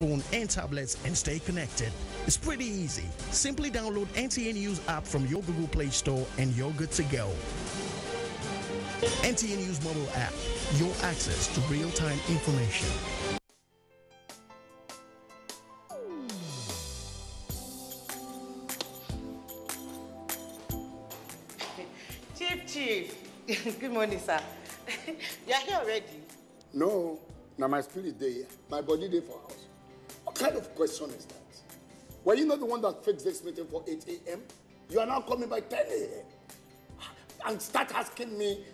phone and tablets and stay connected. It's pretty easy. Simply download NTN News app from your Google Play Store and you're good to go. NTN News mobile app, your access to real-time information. Chief. Good morning, sir. You are here already? No. Now my spirit day, my body day for house. What kind of question is that? Were you not the one that fixed this meeting for 8 a.m.? You are now coming by 10 a.m. and start asking me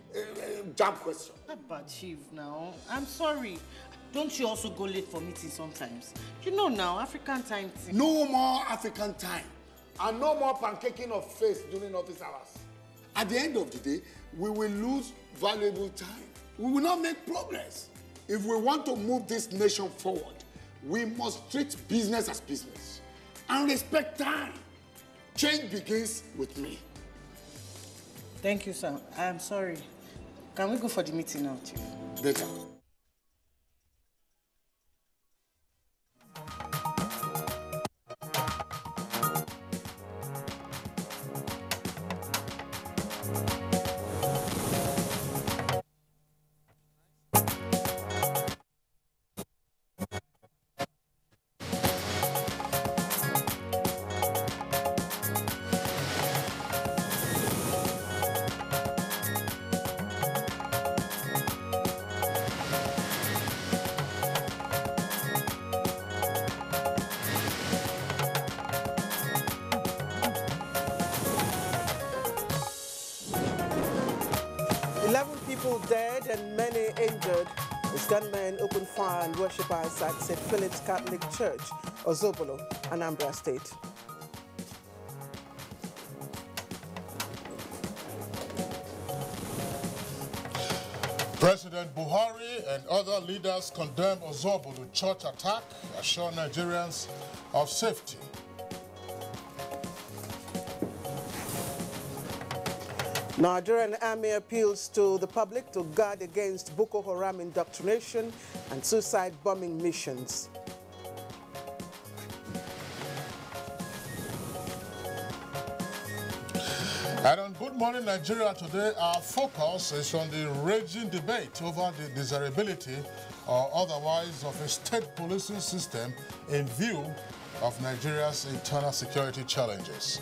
jab questions. But Chief, now, I'm sorry. Don't you also go late for meetings sometimes? You know now, African time. No more African time. And no more pancaking of face during office hours. At the end of the day, we will lose valuable time. We will not make progress. If we want to move this nation forward, we must treat business as business and respect time. Change begins with me. Thank you, sir. I am sorry. Can we go for the meeting now, Chief? Better. 11 people dead and many injured as gunmen opened fire on worshippers at St. Philip's Catholic Church, Ozobolo, Anambra State. President Buhari and other leaders condemn Ozobolo church attack, assure Nigerians of safety. Nigerian army appeals to the public to guard against Boko Haram indoctrination and suicide bombing missions. And on Good Morning Nigeria today, our focus is on the raging debate over the desirability or otherwise of a state policing system in view of Nigeria's internal security challenges.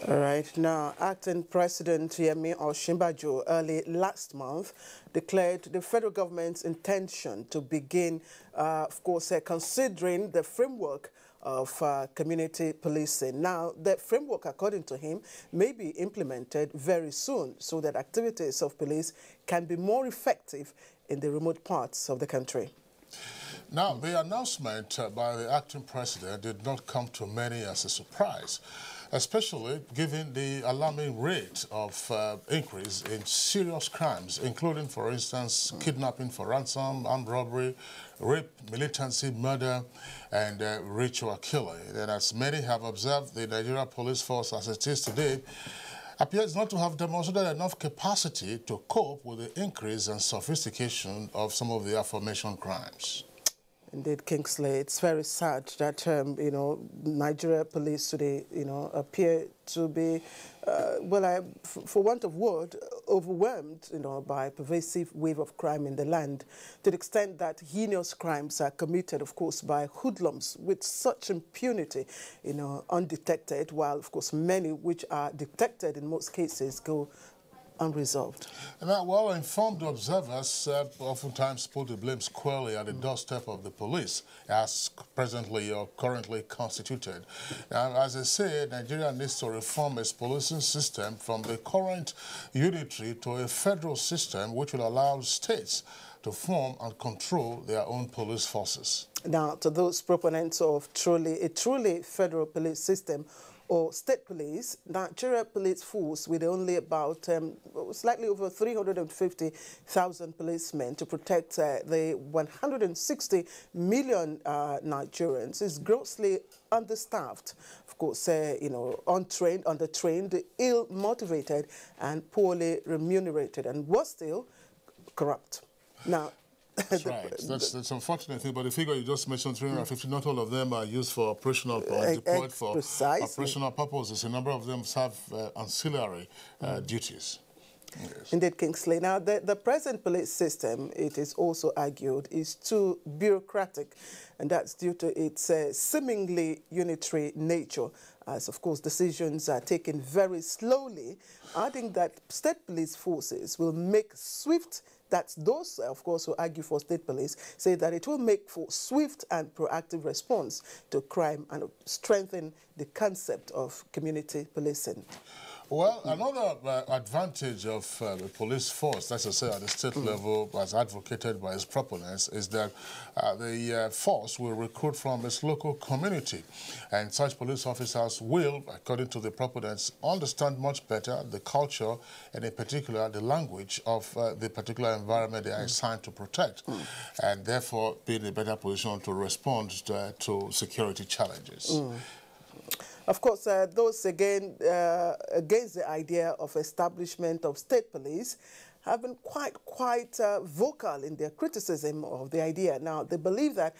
All right, now, Acting President Yemi Osinbajo early last month declared the federal government's intention to begin, of course, considering the framework of community policing. Now, the framework, according to him, may be implemented very soon so that activities of police can be more effective in the remote parts of the country. Now, the announcement by the acting president did not come to many as a surprise, especially given the alarming rate of increase in serious crimes, including, for instance, kidnapping for ransom, armed robbery, rape, militancy, murder, and ritual killing. And as many have observed, the Nigeria police force as it is today appears not to have demonstrated enough capacity to cope with the increase and sophistication of some of the aforementioned crimes. Indeed, Kingsley, it's very sad that, you know, Nigeria police today, you know, appear to be, for want of word, overwhelmed, you know, by a pervasive wave of crime in the land, to the extent that heinous crimes are committed, of course, by hoodlums with such impunity, you know, undetected, while, of course, many which are detected in most cases go unresolved. Now, well-informed observers oftentimes put the blame squarely at the doorstep of the police, as presently or currently constituted. Now, as I say, Nigeria needs to reform its policing system from the current unitary to a federal system which will allow states to form and control their own police forces. Now, to those proponents of a truly federal police system, or state police, Nigeria police force with only about slightly over 350,000 policemen to protect the 160 million Nigerians is grossly understaffed, of course, untrained, undertrained, ill-motivated and poorly remunerated, and worse still, corrupt. Now, that's right. That's unfortunate thing, but the figure you just mentioned, 350, not all of them are used for operational or deployed for operational purposes. A number of them have ancillary duties. Yes. Indeed, Kingsley. Now, the present police system, it is also argued, is too bureaucratic, and that's due to its seemingly unitary nature, as, of course, decisions are taken very slowly, adding that state police forces will make swift. That's those, of course, who argue for state police, say that it will make for swift and proactive response to crime and strengthen the concept of community policing. Well, another advantage of the police force, that's to say at the state level, as advocated by its proponents, is that the force will recruit from its local community. And such police officers will, according to the proponents, understand much better the culture and in particular the language of the particular environment they are assigned to protect, and therefore be in a better position to respond to security challenges. Of course, those again against the idea of establishment of state police have been quite vocal in their criticism of the idea. Now, they believe that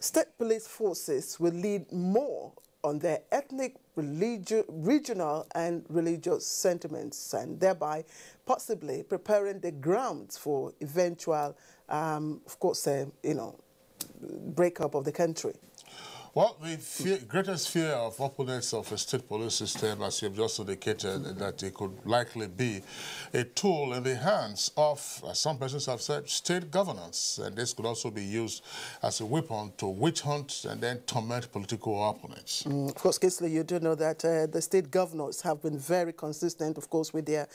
state police forces will lead more on their ethnic, regional and religious sentiments, and thereby possibly preparing the grounds for eventual, of course, breakup of the country. Well, the greatest fear of opponents of a state police system, as you've just indicated, that it could likely be a tool in the hands of, as some persons have said, state governance. And this could also be used as a weapon to witch hunt and then torment political opponents. Of course, Kingsley, you do know that the state governors have been very consistent, of course, with their,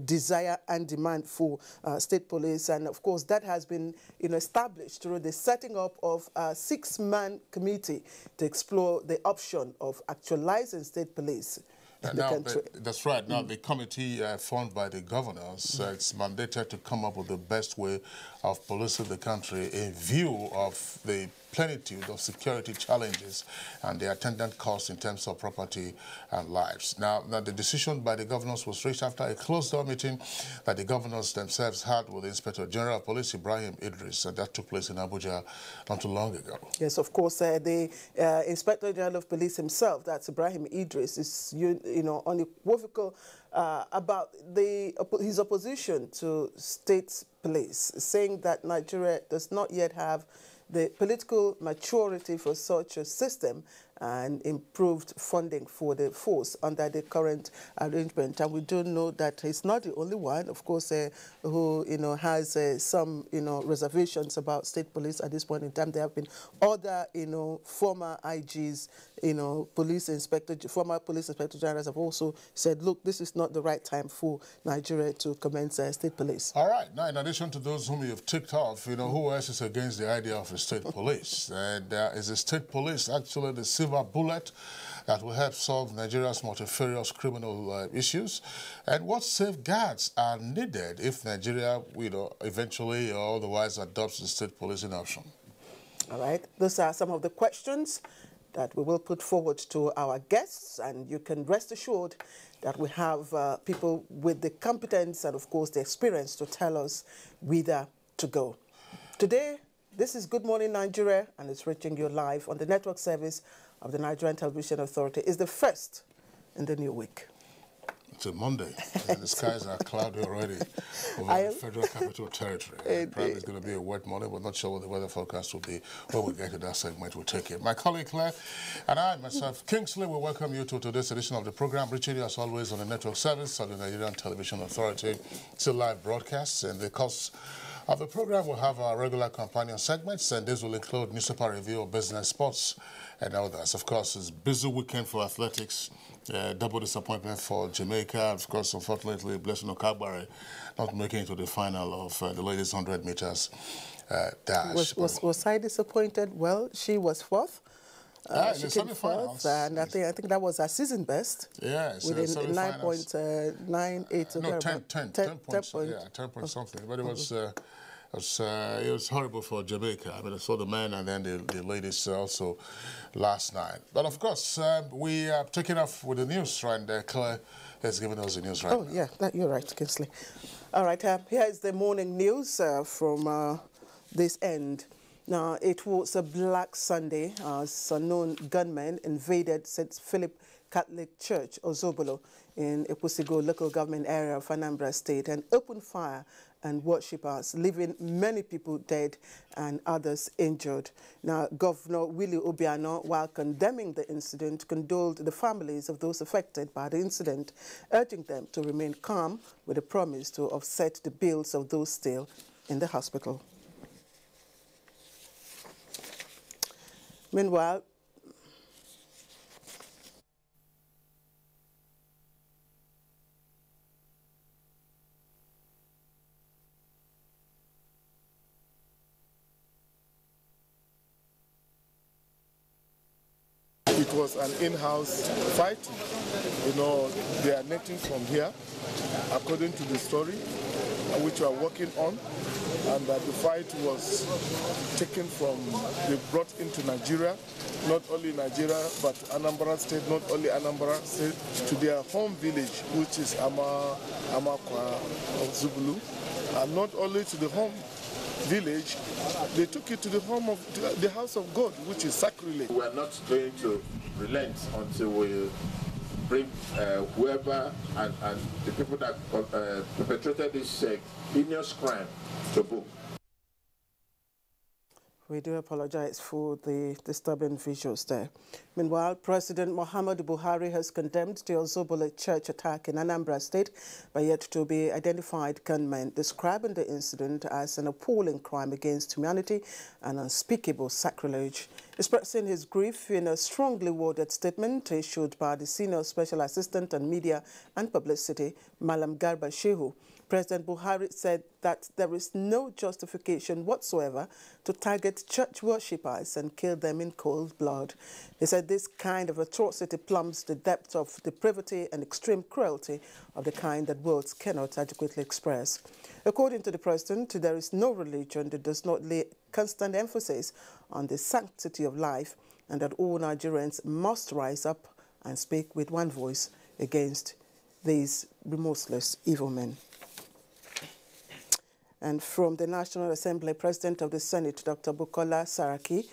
desire and demand for state police. And, of course, that has been, established through the setting up of a 6-man committee to explore the option of actualizing state police in the country. That's right. Now, the committee formed by the governors, it's mandated to come up with the best way of policing the country in view of the plenitude of security challenges and the attendant costs in terms of property and lives. Now, the decision by the governors was reached after a closed-door meeting that the governors themselves had with the Inspector General of Police, Ibrahim Idris, and that took place in Abuja not too long ago. Yes, of course, the Inspector General of Police himself, that's Ibrahim Idris, is unequivocal about his opposition to state police, saying that Nigeria does not yet have the political maturity for such a system and improved funding for the force under the current arrangement. And we do know that he's not the only one, of course, who, has some, reservations about state police at this point in time. There have been other, former IGs, former police inspector generals have also said, look, this is not the right time for Nigeria to commence state police. All right. Now, in addition to those whom you've ticked off, who else is against the idea of a state police? And is the state police actually the silver bullet that will help solve Nigeria's multifarious criminal issues? And what safeguards are needed if Nigeria, eventually or otherwise adopts the state policing option? All right. Those are some of the questions that we will put forward to our guests, and you can rest assured that we have people with the competence and, of course, the experience to tell us whither to go. Today, this is Good Morning Nigeria, and it's reaching you live on the network service of the Nigerian Television Authority. It's the first in the new week. It's a Monday, and the skies are cloudy already over the Federal Capital Territory. Probably it's going to be a wet morning. We're not sure what the weather forecast will be. When we get to that segment, we'll take it. My colleague Claire and I, myself, Kingsley, will welcome you to today's edition of the program, reaching you as always on the network service of the Nigerian Television Authority. It's a live broadcast, and the cost of the program will have our regular companion segments, and this will include newspaper review, business, sports, and others. Of course, it's a busy weekend for athletics, double disappointment for Jamaica. Of course, unfortunately, Blessing Okagbare not making it to the final of the ladies' 100 meters dash. Was I disappointed? Well, she was fourth. She came fourth, and I think that was her season best. Yeah, with 9.98. No, 10 points. Yeah, 10 point something. But it was it was horrible for Jamaica. I mean, I saw the men and then the ladies also last night. But of course, we are taking off with the news, right? And Claire has given us the news right now. Oh, yeah, you're right, Kingsley. All right, here is the morning news from this end. Now, it was a Black Sunday as unknown gunmen invaded St. Philip Catholic Church, Ozobolo, in Ekwusigo local government area of Anambra State, and opened fire and worshippers, leaving many people dead and others injured. Now, Governor Willie Obiano, while condemning the incident, condoled the families of those affected by the incident, urging them to remain calm with a promise to offset the bills of those still in the hospital. Meanwhile, it was an in-house fighting. You know, they are netting from here, according to the story, which we are working on, and that the fight was taken from, they brought into Nigeria, not only Nigeria, but Anambra State, not only Anambra State, to their home village, which is Amakwa of Zubulu, and not only to the home village, they took it to the home of the house of God, which is sacrilege. We are not going to relent until we bring whoever and the people that perpetrated this heinous crime to book. We do apologize for the disturbing visuals there. Meanwhile, President Muhammadu Buhari has condemned the Ozobolo church attack in Anambra State by yet to be identified gunmen, describing the incident as an appalling crime against humanity and unspeakable sacrilege. Expressing his grief in a strongly worded statement issued by the Senior Special Assistant on Media and Publicity, Malam Garba Shehu, President Buhari said that there is no justification whatsoever to target church worshippers and kill them in cold blood. He said this kind of atrocity plumbs the depth of depravity and extreme cruelty of the kind that words cannot adequately express. According to the president, there is no religion that does not lay constant emphasis on the sanctity of life, and that all Nigerians must rise up and speak with one voice against these remorseless evil men. And from the National Assembly, President of the Senate, Dr. Bukola Saraki,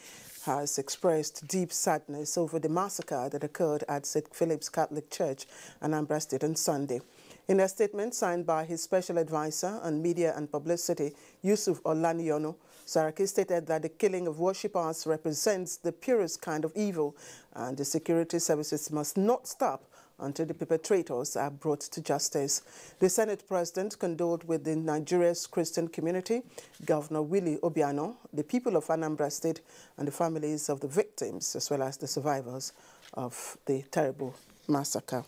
has expressed deep sadness over the massacre that occurred at St. Philip's Catholic Church, Anambra State, on Sunday. In a statement signed by his special advisor on media and publicity, Yusuf Olaniyono, Saraki stated that the killing of worshippers represents the purest kind of evil, and the security services must not stop until the perpetrators are brought to justice. The Senate President condoled with the Nigeria's Christian community, Governor Willie Obiano, the people of Anambra State, and the families of the victims, as well as the survivors of the terrible massacre.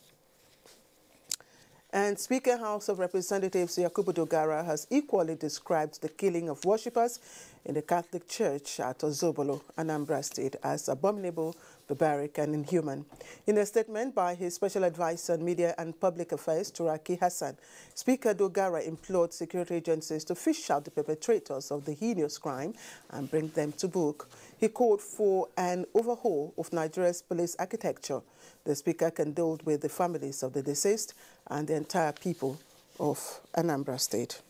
And Speaker House of Representatives Yakubu Dogara has equally described the killing of worshippers in the Catholic Church at Ozobolo, Anambra State, as abominable, barbaric, and inhuman. In a statement by his special advisor on media and public affairs, Turaki Hassan, Speaker Dogara implored security agencies to fish out the perpetrators of the heinous crime and bring them to book. He called for an overhaul of Nigeria's police architecture. The Speaker condoled with the families of the deceased and the entire people of Anambra State.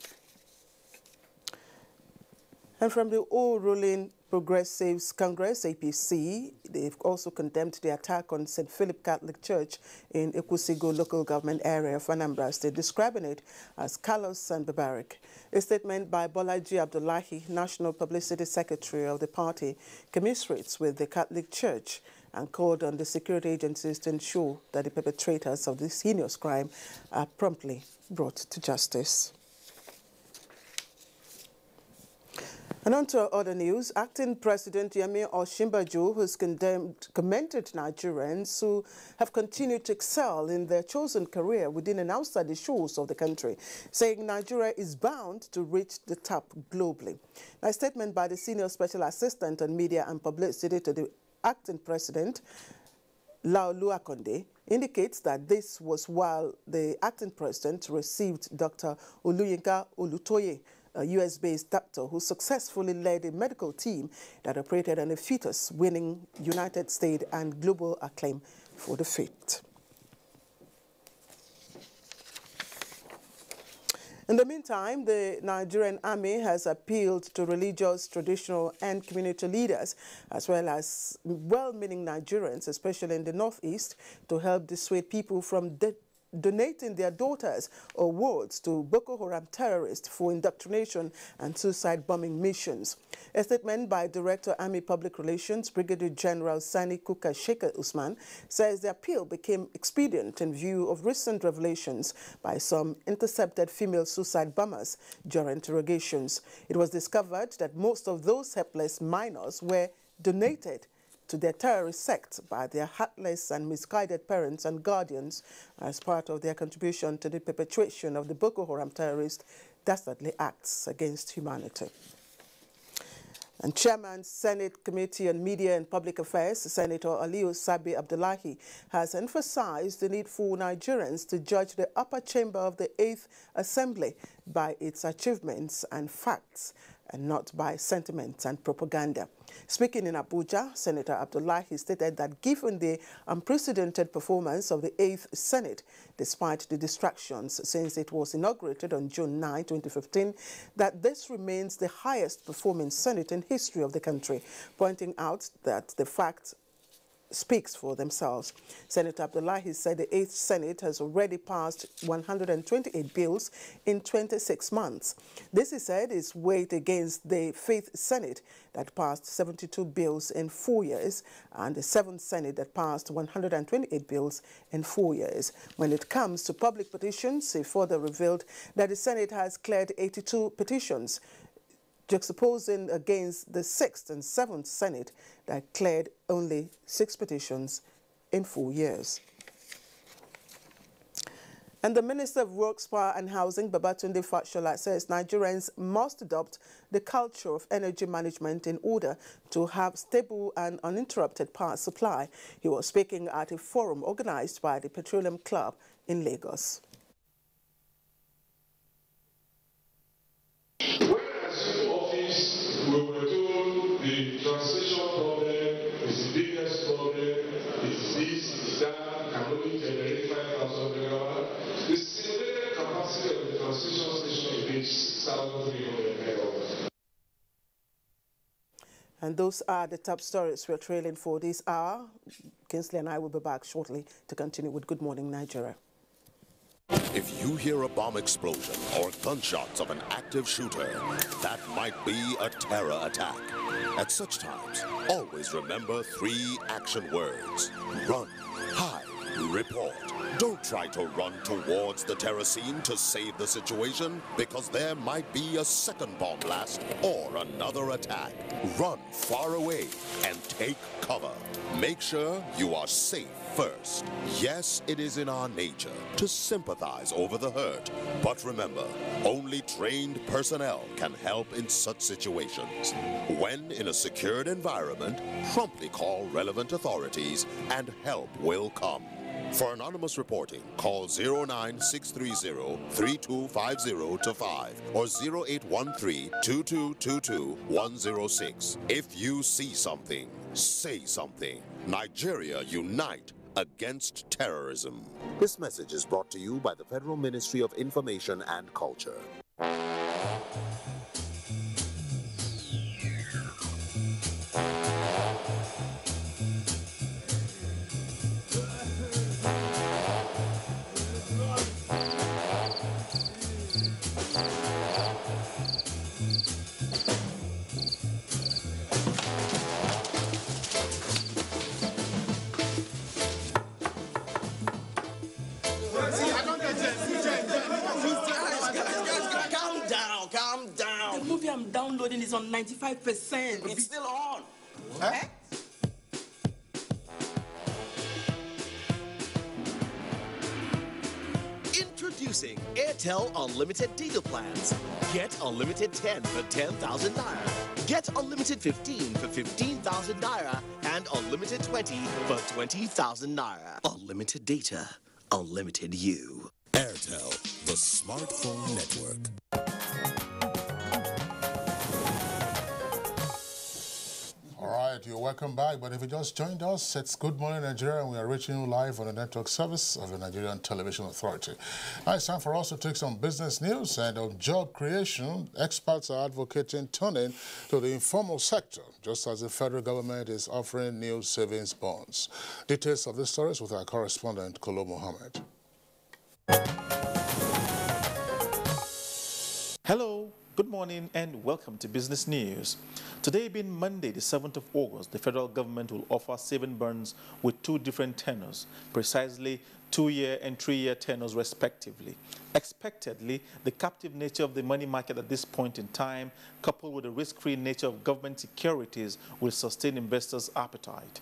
And from the all-ruling Progressives Congress, APC, they've also condemned the attack on St. Philip Catholic Church in Ekwusigo local government area of Anambra State, describing it as callous and barbaric. A statement by Bolaji Abdullahi, National Publicity Secretary of the party, commiserates with the Catholic Church and called on the security agencies to ensure that the perpetrators of this heinous crime are promptly brought to justice. And on to other news, Acting President Yemi Osinbajo has commended Nigerians who have continued to excel in their chosen career within and outside the shores of the country, saying Nigeria is bound to reach the top globally. A statement by the Senior Special Assistant on Media and Publicity to the acting president, Laolu Akonde, indicates that this was while the acting president received Dr. Oluyinka Olutoye, a US-based doctor who successfully led a medical team that operated on a fetus, winning United States and global acclaim for the feat. In the meantime, the Nigerian army has appealed to religious, traditional, and community leaders, as well as well-meaning Nigerians, especially in the Northeast, to help dissuade people from donating their daughters or wards to Boko Haram terrorists for indoctrination and suicide bombing missions. A statement by Director Army Public Relations, Brigadier General Sani Kuka Sheikh Usman, says the appeal became expedient in view of recent revelations by some intercepted female suicide bombers during interrogations. It was discovered that most of those helpless minors were donated to their terrorist sect by their heartless and misguided parents and guardians as part of their contribution to the perpetration of the Boko Haram terrorist dastardly acts against humanity. And Chairman, Senate Committee on Media and Public Affairs, Senator Aliyu Sabi Abdullahi, has emphasized the need for Nigerians to judge the upper chamber of the 8th Assembly by its achievements and facts, and not by sentiments and propaganda. Speaking in Abuja, Senator Abdullahi stated that given the unprecedented performance of the 8th Senate, despite the distractions since it was inaugurated on June 9, 2015, that this remains the highest performing Senate in history of the country, pointing out that the fact speaks for themselves. Senator Abdullahi said the 8th Senate has already passed 128 bills in 26 months. This, he said, is weighed against the 5th Senate that passed 72 bills in 4 years and the 7th Senate that passed 128 bills in 4 years. When it comes to public petitions, he further revealed that the Senate has cleared 82 petitions, juxtaposing against the 6th and 7th Senate that cleared only 6 petitions in 4 years. And the Minister of Works, Power and Housing, Babatunde Fashola, says Nigerians must adopt the culture of energy management in order to have stable and uninterrupted power supply. He was speaking at a forum organized by the Petroleum Club in Lagos. We were told the transition problem is the biggest problem. It's this, it's that, can only generate 5,000 megawatts. The simulated capacity of the transition station is 6,300 megawatts. And those are the top stories we're trailing for this hour. Kinsley and I will be back shortly to continue with Good Morning Nigeria. If you hear a bomb explosion or gunshots of an active shooter, that might be a terror attack. At such times, always remember 3 action words: run, hide, report. Don't try to run towards the terror scene to save the situation, because there might be a second bomb blast or another attack. Run far away and take cover. Make sure you are safe first. Yes, it is in our nature to sympathize over the hurt, but remember, only trained personnel can help in such situations. When in a secured environment, promptly call relevant authorities and help will come. For anonymous reporting, call 09630-3250-5 or 0813-2222-106. If you see something, say something. Nigeria, unite against terrorism. This message is brought to you by the Federal Ministry of Information and Culture. I'm downloading is on 95%. It's still on. Huh? Introducing Airtel Unlimited Data Plans. Get Unlimited 10 for 10,000 naira. Get Unlimited 15 for 15,000 naira. And and unlimited 20 for 20,000 naira. Unlimited data, unlimited you. Airtel, the smartphone network. All right, you're welcome back. But if you just joined us, it's Good Morning Nigeria, and we are reaching you live on the network service of the Nigerian Television Authority. Now it's time for us to take some business news, and on job creation, experts are advocating turning to the informal sector, just as the federal government is offering new savings bonds. Details of this stories with our correspondent, Kolo Mohammed. Hello, good morning and welcome to Business News. Today being Monday, the 7th of August, the federal government will offer saving bonds with two different tenors, precisely 2-year and 3-year tenors respectively. Expectedly, the captive nature of the money market at this point in time, coupled with the risk-free nature of government securities, will sustain investors' appetite.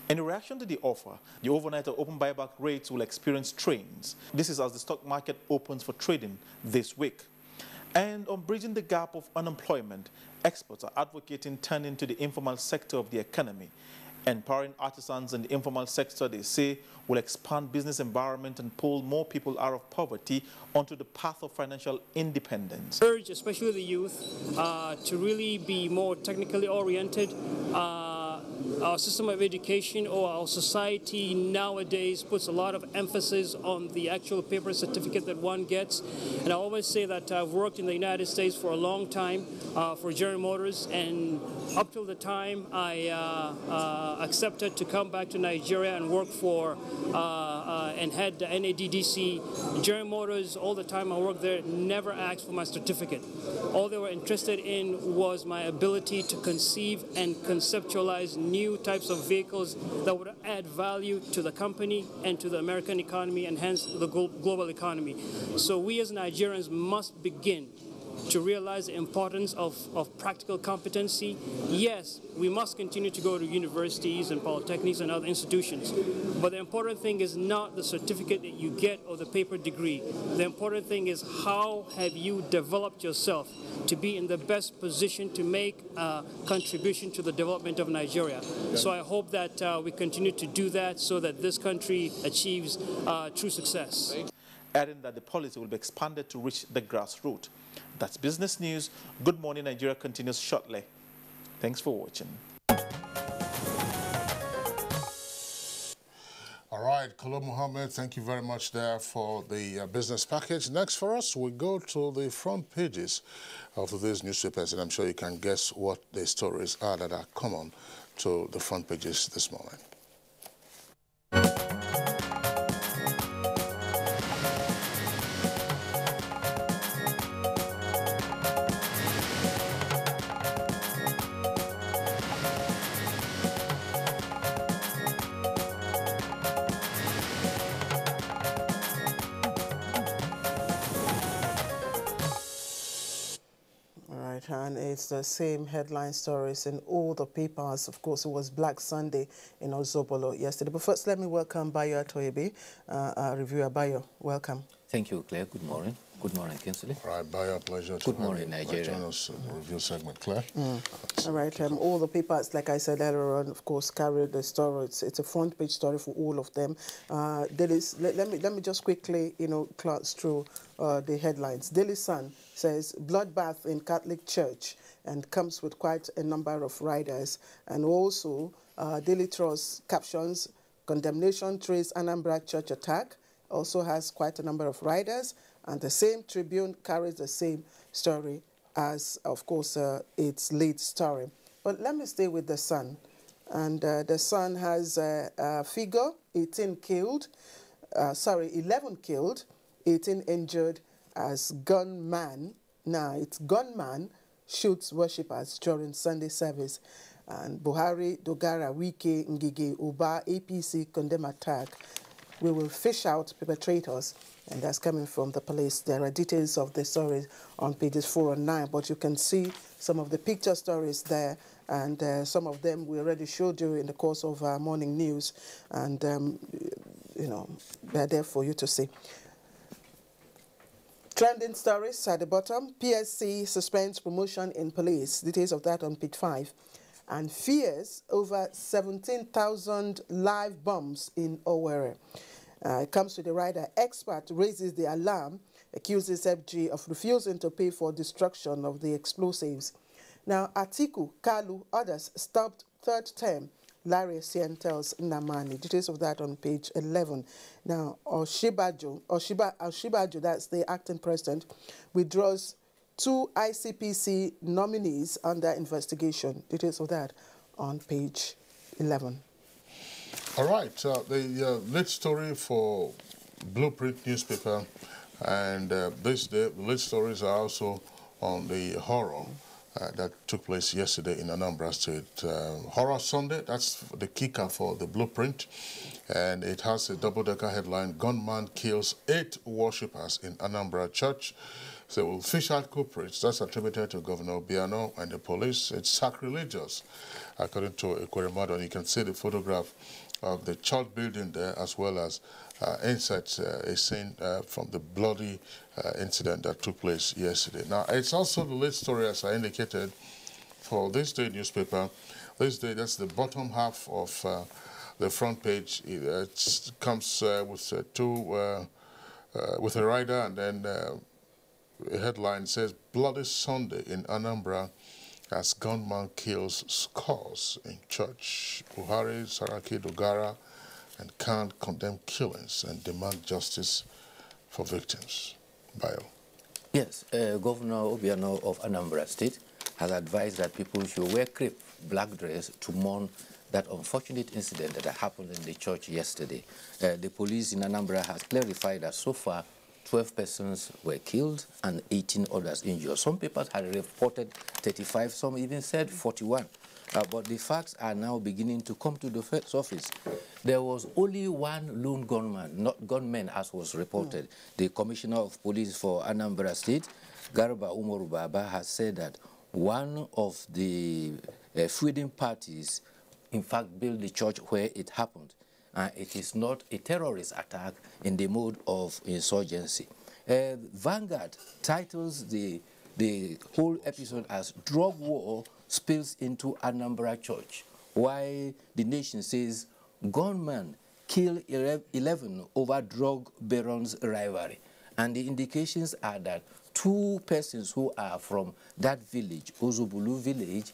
In reaction to the offer, the overnight or open buyback rates will experience strains. This is as the stock market opens for trading this week. And on bridging the gap of unemployment, experts are advocating turning to the informal sector of the economy. Empowering artisans in the informal sector, they say, will expand business environment and pull more people out of poverty onto the path of financial independence. Urge, especially the youth, to really be more technically oriented. Our system of education or our society nowadays puts a lot of emphasis on the actual paper certificate that one gets. And I always say that I've worked in the United States for a long time for General Motors, and up till the time I accepted to come back to Nigeria and work for and had the NADDC. General Motors, all the time I worked there, never asked for my certificate. All they were interested in was my ability to conceive and conceptualize new types of vehicles that would add value to the company and to the American economy and hence the global economy. So we as Nigerians must begin to realize the importance of practical competency. Yes, we must continue to go to universities and polytechnics and other institutions, but the important thing is not the certificate that you get or the paper degree. The important thing is how have you developed yourself to be in the best position to make a contribution to the development of Nigeria. So I hope that we continue to do that so that this country achieves true success. Adding that the policy will be expanded to reach the grassroots. That's Business News. Good Morning Nigeria continues shortly. Thanks for watching. All right, Kolo Mohammed, thank you very much there for the business package. Next for us, we go to the front pages of these newspapers, and I'm sure you can guess what the stories are that are common to the front pages this morning. And it's the same headline stories in all the papers. Of course, it was Black Sunday in Ozobolo yesterday. But first, let me welcome Bayo Atoyebe, reviewer. Bayo, welcome. Thank you, Claire. Good morning. Good morning, Kinsley. All right, Bayo, pleasure to Good morning, Nigeria. join us in the review segment, Claire. All right, all the papers, like I said earlier on, of course, carry the story. It's a front page story for all of them. Let me just quickly, glance through the headlines. Daily Sun says bloodbath in Catholic Church and comes with quite a number of riders. And also, Daily Trust captions condemnation trace Anambra Church attack. Also has quite a number of riders. And the same Tribune carries the same story as, of course, its lead story. But let me stay with the Sun. And the Sun has a figure, 11 killed, 18 injured as gunman. Now, it's gunman shoots worshippers during Sunday service. And Buhari, Dogara, Wike, Ngige, Uba, APC condemn attack. We will fish out perpetrators, and that's coming from the police. There are details of the story on pages 4 and 9, but you can see some of the picture stories there, and some of them we already showed you in the course of our morning news, and, they're there for you to see. Trending stories at the bottom. PSC suspends promotion in police. Details of that on page 5. and fears over 17,000 live bombs in Owerri. It comes to the rider. Expert raises the alarm, accuses FG of refusing to pay for destruction of the explosives. Now, Atiku, Kalu, others stopped third term. Larry Essien tells Namani. Details of that on page 11. Now, Oshibajo, that's the acting president, withdraws 2 ICPC nominees under investigation. Details of that on page 11. All right, the lead story for Blueprint newspaper, and this day, the lead stories are also on the horror that took place yesterday in Anambra State. Horror Sunday, that's the kicker for the Blueprint, and it has a double-decker headline, Gunman Kills 8 Worshippers in Anambra Church. So we'll fish out culprits. That's attributed to Governor Obiano and the police. It's sacrilegious, according to Ekweremadu. You can see the photograph of the church building there, as well as insert a scene from the bloody incident that took place yesterday. Now, it's also the late story, as I indicated, for this day newspaper. This day, that's the bottom half of the front page. It comes with with a rider, and then a headline says, Bloody Sunday in Anambra as gunman kills scores in church. Buhari, Saraki, Dogara, and Khan condemn killings and demand justice for victims. Bio. Yes, Governor Obiano of Anambra State has advised that people should wear crepe, black dress, to mourn that unfortunate incident that happened in the church yesterday. The police in Anambra has clarified that so far 12 persons were killed and 18 others injured. Some papers had reported 35, some even said 41. But the facts are now beginning to come to the surface. There was only one lone gunman, not gunmen as was reported. The Commissioner of Police for Anambra State, Garba Umaru Baba, has said that one of the feuding parties, in fact, built the church where it happened. It is not a terrorist attack in the mode of insurgency. Vanguard titles the whole episode as Drug War Spills into Anambra Church, while The Nation says gunmen kill 11 over drug barons' rivalry. And the indications are that 2 persons who are from that village, Ozubulu village,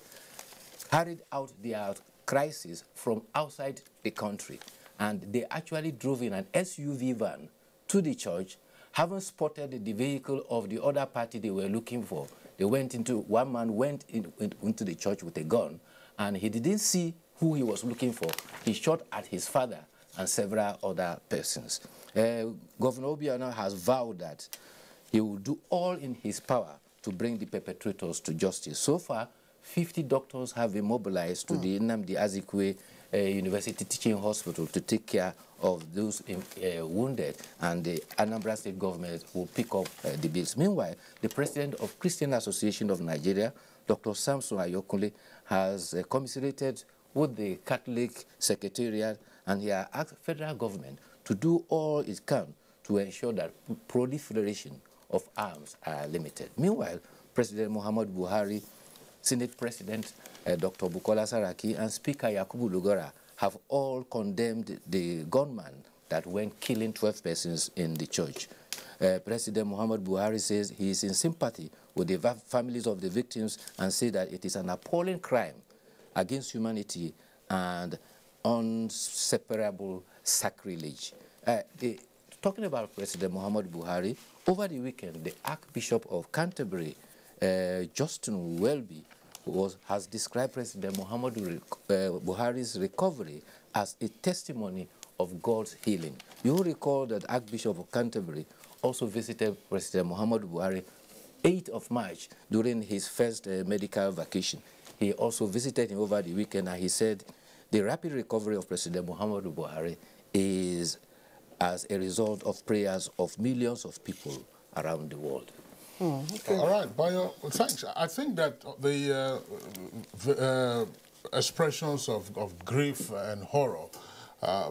carried out their crisis from outside the country. And they actually drove in an SUV van to the church, having spotted the vehicle of the other party they were looking for. They went into, one man went into the church with a gun, and he didn't see who he was looking for. He shot at his father and several other persons. Governor Obiano has vowed that he will do all in his power to bring the perpetrators to justice. So far, 50 doctors have been mobilized to the Nnamdi Azikiwe University Teaching Hospital to take care of those wounded, and the Anambra State government will pick up the bills. Meanwhile, the president of Christian Association of Nigeria, Dr. Samson Ayokunle, has commiserated with the Catholic Secretariat, and he has asked federal government to do all it can to ensure that proliferation of arms are limited. Meanwhile, President Muhammadu Buhari, Senate President Dr. Bukola Saraki, and Speaker Yakubu Lugora have all condemned the gunman that went killing 12 persons in the church. President Muhammadu Buhari says he is in sympathy with the families of the victims and says that it is an appalling crime against humanity and unseparable sacrilege. Talking about President Muhammadu Buhari, over the weekend, the Archbishop of Canterbury, Justin Welby, has described President Muhammadu Buhari's recovery as a testimony of God's healing. You will recall that Archbishop of Canterbury also visited President Muhammadu Buhari 8th of March during his first medical vacation. He also visited him over the weekend, and he said the rapid recovery of President Muhammadu Buhari is as a result of prayers of millions of people around the world. Okay. All right, Bayo, thanks. I think that the expressions of grief and horror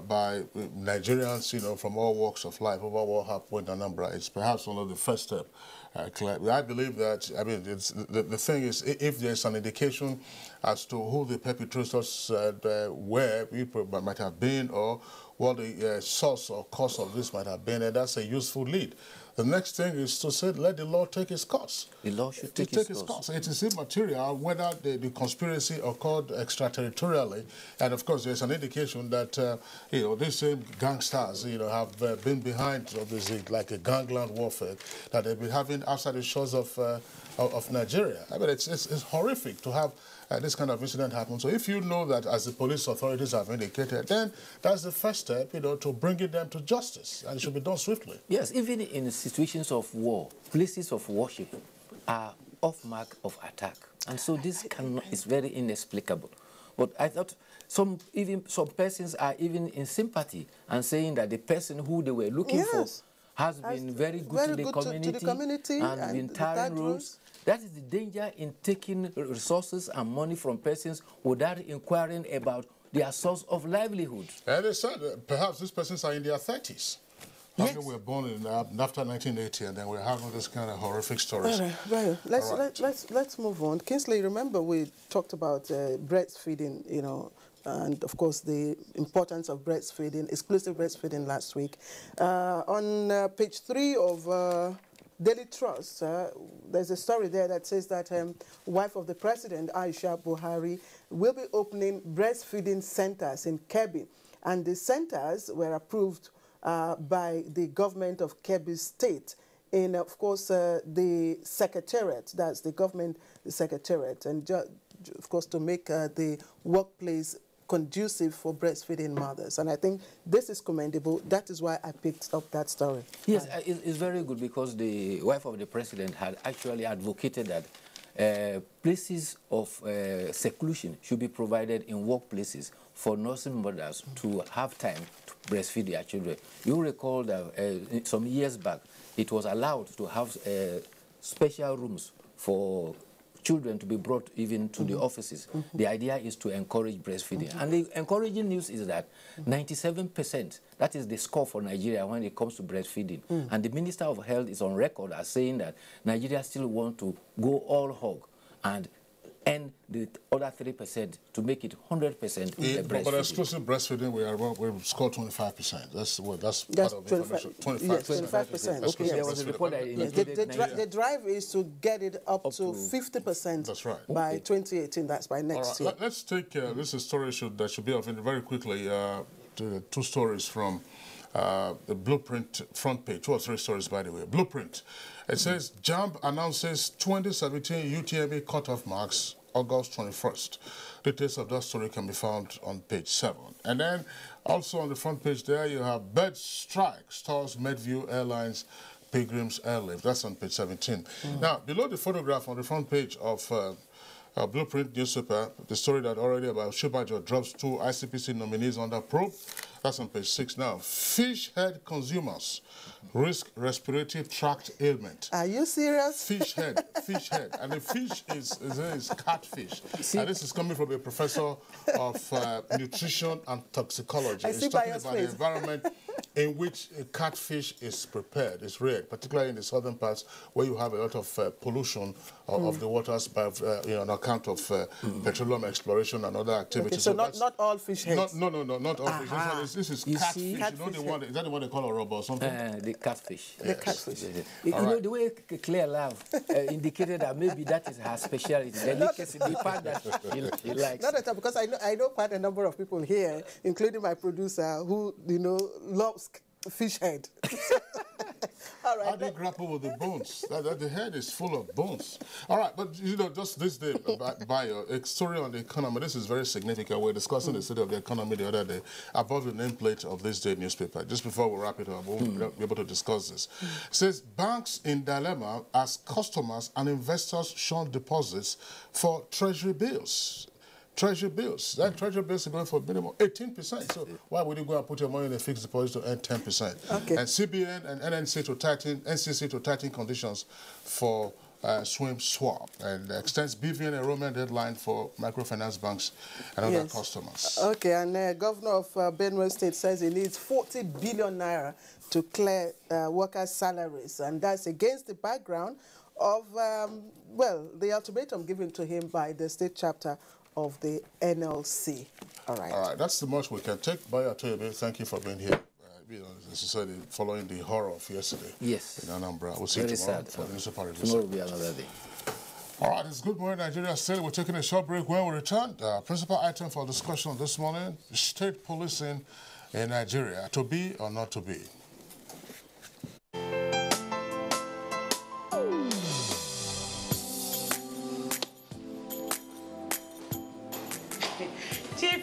by Nigerians, from all walks of life over what happened in Anambra. It's perhaps one of the first steps. I believe that, the thing is, if there's an indication as to who the perpetrators were, people might have been, or what the source or cause of this might have been, and that's a useful lead. The next thing is to say, let the law take its course. The law should take its course. It is immaterial whether the conspiracy occurred extraterritorially, and of course there's an indication that these same gangsters have been behind obviously like a gangland warfare that they've been having outside the shores of Nigeria. I mean, it's horrific to have this kind of incident happen. So if you know that, as the police authorities have indicated, then that's the first step, to bringing them to justice, and it should be done swiftly. Yes, even in situations of war, places of worship are off mark of attack, and so this is very inexplicable. But I thought some persons are even in sympathy and saying that the person who they were looking for has been very good to the community and been tiring rules. That is the danger in taking resources and money from persons without inquiring about their source of livelihood. And they said perhaps these persons are in their 30s. Yes. We were born after 1980, and then we're having this kind of horrific stories. Well, let's move on. Kingsley, remember we talked about breastfeeding, and of course the importance of breastfeeding, exclusive breastfeeding last week. On page 3 of Daily Trust, there's a story there that says that wife of the president, Aisha Buhari, will be opening breastfeeding centers in Kebbi, and the centers were approved by the government of Kebbi State in, of course, the secretariat. That's the government, the secretariat, and of course to make the workplace conducive for breastfeeding mothers. And I think this is commendable. That is why I picked up that story. Yes, it's very good, because the wife of the president had actually advocated that places of seclusion should be provided in workplaces for nursing mothers to have time to breastfeed their children. You recall that some years back, it was allowed to have special rooms for children to be brought even to the offices. The idea is to encourage breastfeeding. And the encouraging news is that 97%, that is the score for Nigeria when it comes to breastfeeding. And the Minister of Health is on record as saying that Nigeria still want to go all hog and and the other 3% to make it 100% breastfeeding. But exclusive breastfeeding, we scored 25%. That's part of the information. 25%. Yes, 25%. Okay. There was a report that the drive is to get it up to 50%. That's right. By 2018. That's by next year. Let's take this is a story that should be of very quickly. Two stories from the Blueprint front page. 2 or 3 stories, by the way. Blueprint. It says, JAMB announces 2017 UTME cutoff marks August 21st. Details of that story can be found on page 7. And then also on the front page there, you have Bird Strike stars Medview Airlines Pilgrims Airlift. That's on page 17. Now, below the photograph on the front page of Blueprint newspaper, the story that already about Shibajo drops 2 ICPC nominees under probe. That's on page 6 now. Fish head consumers risk respiratory tract ailment. Are you serious? Fish head. And the fish is catfish. And this is coming from a professor of nutrition and toxicology. He's talking about the environment in which a catfish is prepared, is reared, particularly in the southern parts where you have a lot of pollution of the waters by, on account of petroleum exploration and other activities. Okay, so not all fish heads? No, not all fish. This is catfish. Catfish. You know the one, is that the one they call a rubber or something? The catfish. The catfish. You know, the way Claire Love indicated that maybe that is her specialty. The part that he likes. Not at all, because I know quite a number of people here, including my producer, who, loves fish head. All right. How do you grapple with the bones? The head is full of bones. All right, but just this day, Bio, a story on the economy. This is very significant. We're discussing the state of the economy the other day above the nameplate of this day newspaper. Just before we wrap it up, we'll be able to discuss this. It says banks in dilemma as customers and investors shun deposits for treasury bills. Treasury bills. That treasury bills are going for minimum 18%. So why would you go and put your money in a fixed deposit to earn 10%? Okay. And CBN and NCC to tighten conditions for swim swap and extends BVN enrollment deadline for microfinance banks and other customers. Okay, and Governor of Benue State says he needs 40 billion naira to clear workers' salaries, and that's against the background of, well, the ultimatum given to him by the state chapter of the NLC. All right, that's the much we can take. Baya Toyobe, thank you for being here. As you said, following the horror of yesterday. Yes. In Anambra. We'll see you tomorrow for the newspaper review. Tomorrow will be another day. All right, it's Good Morning Nigeria. Still, we're taking a short break. When we return, the principal item for discussion this morning, state policing in Nigeria, to be or not to be.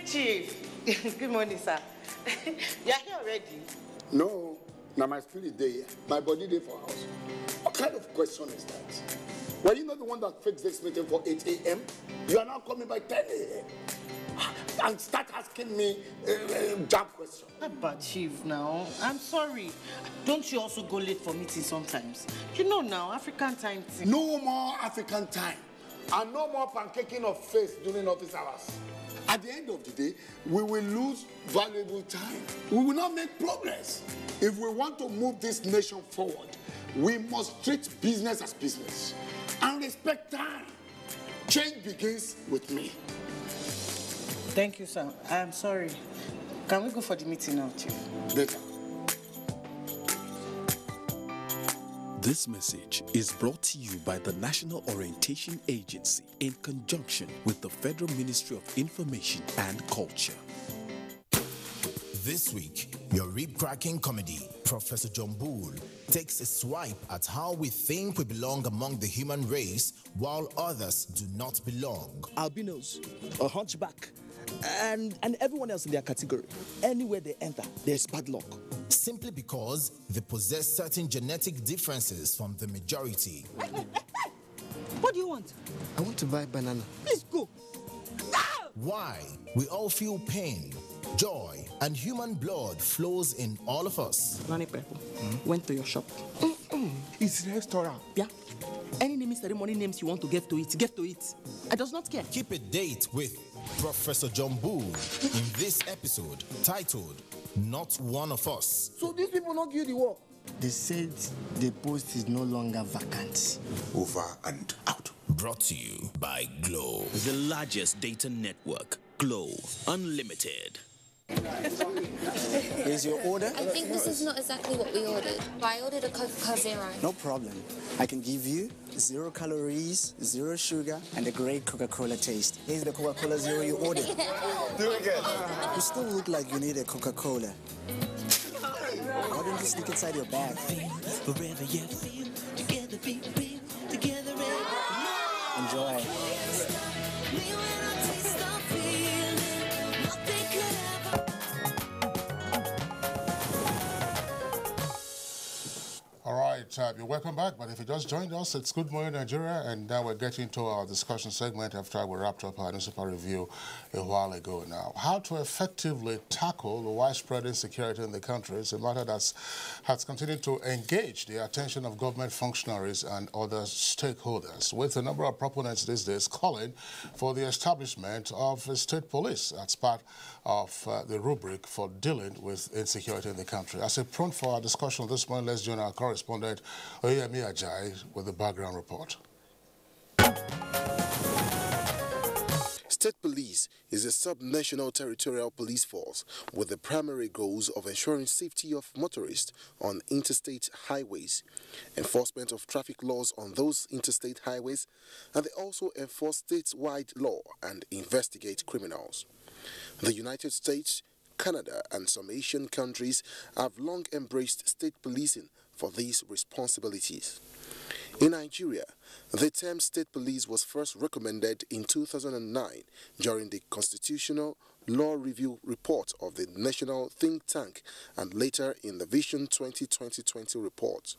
Chief. Good morning, sir. You are here already? No, now my spirit day, my body day for house. What kind of question is that? Were you not the one that fixed this meeting for 8 a.m.? You are now coming by 10 a.m. and start asking me jam questions. But Chief, now, I'm sorry. Don't you also go late for meetings sometimes? You know now, African time. No more African time. And no more pancaking of face during office hours. At the end of the day, we will lose valuable time. We will not make progress. If we want to move this nation forward, we must treat business as business and respect time. Change begins with me. Thank you, sir. I'm sorry. Can we go for the meeting now, Chief? Better. This message is brought to you by the National Orientation Agency in conjunction with the Federal Ministry of Information and Culture. This week, your rib-cracking comedy, Professor John Bull, takes a swipe at how we think we belong among the human race while others do not belong. Albinos, a hunchback, and everyone else in their category. Anywhere they enter, there's bad luck. Simply because they possess certain genetic differences from the majority. What do you want? I want to buy banana. Please go. Why we all feel pain, joy, and human blood flows in all of us. Nani people went to your shop. It's a restaurant. Yeah. Any naming ceremony names you want to give to it. I does not care. Keep a date with Professor John Bull in this episode titled Not One of Us. So these people not give the work? They said the post is no longer vacant. Over and out. Brought to you by Glow. The largest data network. Glow Unlimited. Here's your order. I think this is not exactly what we ordered. I ordered a Coca-Cola Zero. No problem. I can give you 0 calories, 0 sugar, and a great Coca-Cola taste. Here's the Coca-Cola Zero you ordered. Do it again. You still look like you need a Coca-Cola. Why don't you sneak inside your bag? Forever, yeah, feel together, be real, together, Enjoy. All right, you're welcome back, but if you just joined us, it's Good Morning Nigeria, and now we're getting to our discussion segment after we wrapped up our newspaper review a while ago now. How to effectively tackle the widespread insecurity in the country is a matter that has continued to engage the attention of government functionaries and other stakeholders, with a number of proponents these days calling for the establishment of a state police as part of the rubric for dealing with insecurity in the country. As a prompt for our discussion this morning, let's join our correspondent Oyemi Ajayi with the background report. State Police is a sub-national territorial police force with the primary goals of ensuring safety of motorists on interstate highways, enforcement of traffic laws on those interstate highways, and they also enforce statewide law and investigate criminals. The United States, Canada, and some Asian countries have long embraced state policing for these responsibilities. In Nigeria, the term state police was first recommended in 2009 during the Constitutional Law Review report of the National Think Tank and later in the Vision 2020 report.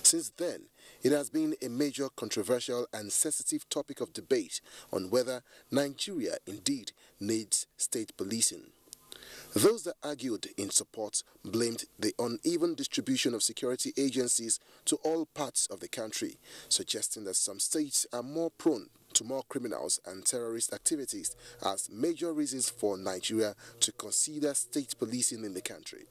Since then, it has been a major controversial and sensitive topic of debate on whether Nigeria indeed needs state policing. Those that argued in support blamed the uneven distribution of security agencies to all parts of the country, suggesting that some states are more prone to more criminals and terrorist activities as major reasons for Nigeria to consider state policing in the country.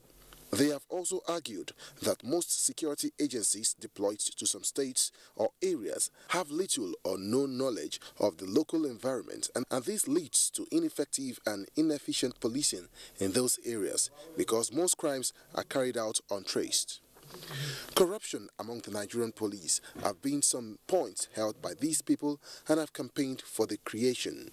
They have also argued that most security agencies deployed to some states or areas have little or no knowledge of the local environment, and this leads to ineffective and inefficient policing in those areas because most crimes are carried out untraced. Corruption among the Nigerian police have been some points held by these people and have campaigned for the creation.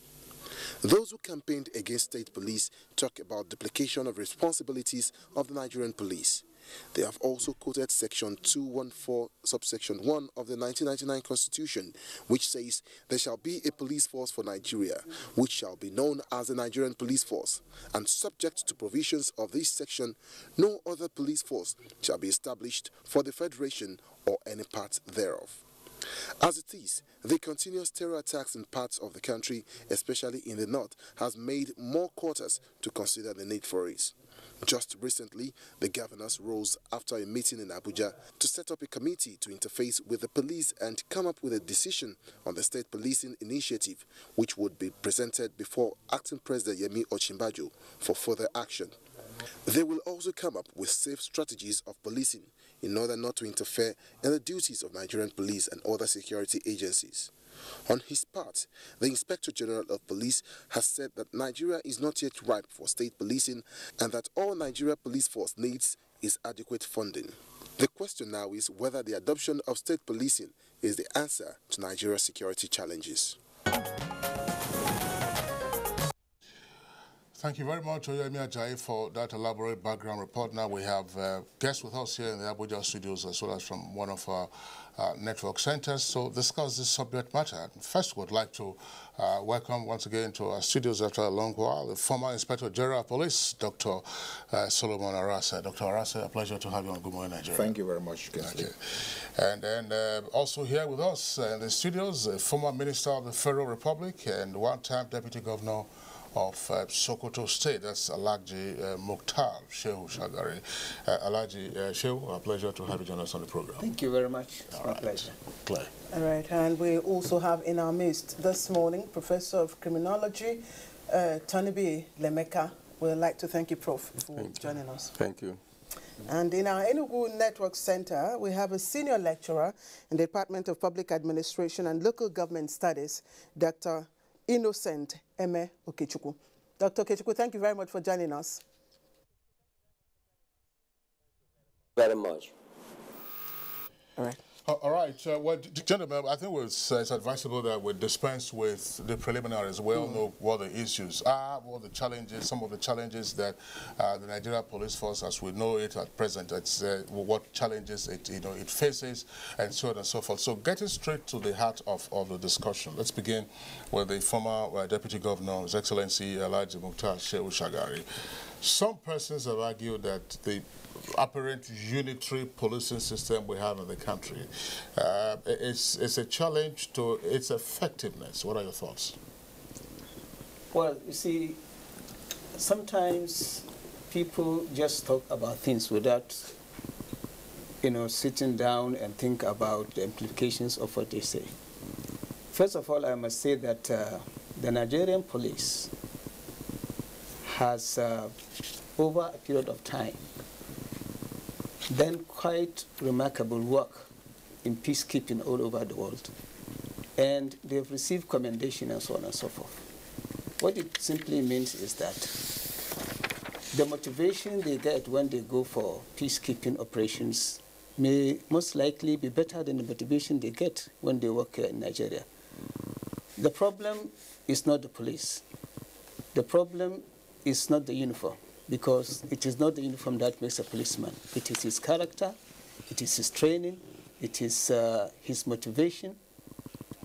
Those who campaigned against state police talk about duplication of responsibilities of the Nigerian police. They have also quoted Section 214, subsection 1 of the 1999 Constitution, which says there shall be a police force for Nigeria, which shall be known as the Nigerian Police Force, and subject to provisions of this section, no other police force shall be established for the Federation or any part thereof. As it is, the continuous terror attacks in parts of the country, especially in the north, has made more quarters to consider the need for it. Just recently, the governors rose after a meeting in Abuja to set up a committee to interface with the police and come up with a decision on the state policing initiative, which would be presented before Acting President Yemi Osinbajo for further action. They will also come up with safe strategies of policing in order not to interfere in the duties of Nigerian police and other security agencies. On his part, the Inspector General of Police has said that Nigeria is not yet ripe for state policing and that all Nigeria Police Force needs is adequate funding. The question now is whether the adoption of state policing is the answer to Nigeria's security challenges. Thank you very much, Oyemi Ajayi, for that elaborate background report. Now we have guests with us here in the Abuja studios as well as from one of our network centers to discuss this subject matter. First, we'd like to welcome once again to our studios after a long while the former Inspector General of Police, Dr. Solomon Arase. Dr. Arase, a pleasure to have you on Good Morning Nigeria. Thank you very much, Kinsley. And then also here with us in the studios, the former Minister of the Federal Republic and one-time Deputy Governor of Sokoto State, that's Alhaji Mukhtar Shehu Shagari. Alhaji Shehu, a pleasure to have you join us on the program. Thank you very much. It's my pleasure. Clay. All right, and we also have in our midst this morning Professor of Criminology, Tanibi Lemeka. We'd like to thank you, Prof, for joining us. Thank you. And in our Enugu Network Center, we have a senior lecturer in the Department of Public Administration and Local Government Studies, Dr. Innocent Eme Okechukwu. Dr. Okechukwu, thank you very much for joining us. Very much. All right. All right, well, gentlemen, I think it's advisable that we dispense with the preliminaries. We all know what the issues are, what the challenges, some of the challenges that the Nigeria Police Force, as we know it at present, it's what challenges it faces, and so on and so forth. So, getting straight to the heart of the discussion, let's begin with the former Deputy Governor, His Excellency Alhaji Mukhtar Shehu Shagari. Some persons have argued that the apparent unitary policing system we have in the country it's a challenge to its effectiveness. What are your thoughts? Well, you see, sometimes people just talk about things without, sitting down and think about the implications of what they say. First of all, I must say that the Nigerian police has, over a period of time, done quite remarkable work in peacekeeping all over the world. And they've received commendation and so on and so forth. What it simply means is that the motivation they get when they go for peacekeeping operations may most likely be better than the motivation they get when they work here in Nigeria. The problem is not the police. The problem is not the uniform, because it is not the uniform that makes a policeman. It is his character, it is his training, it is his motivation,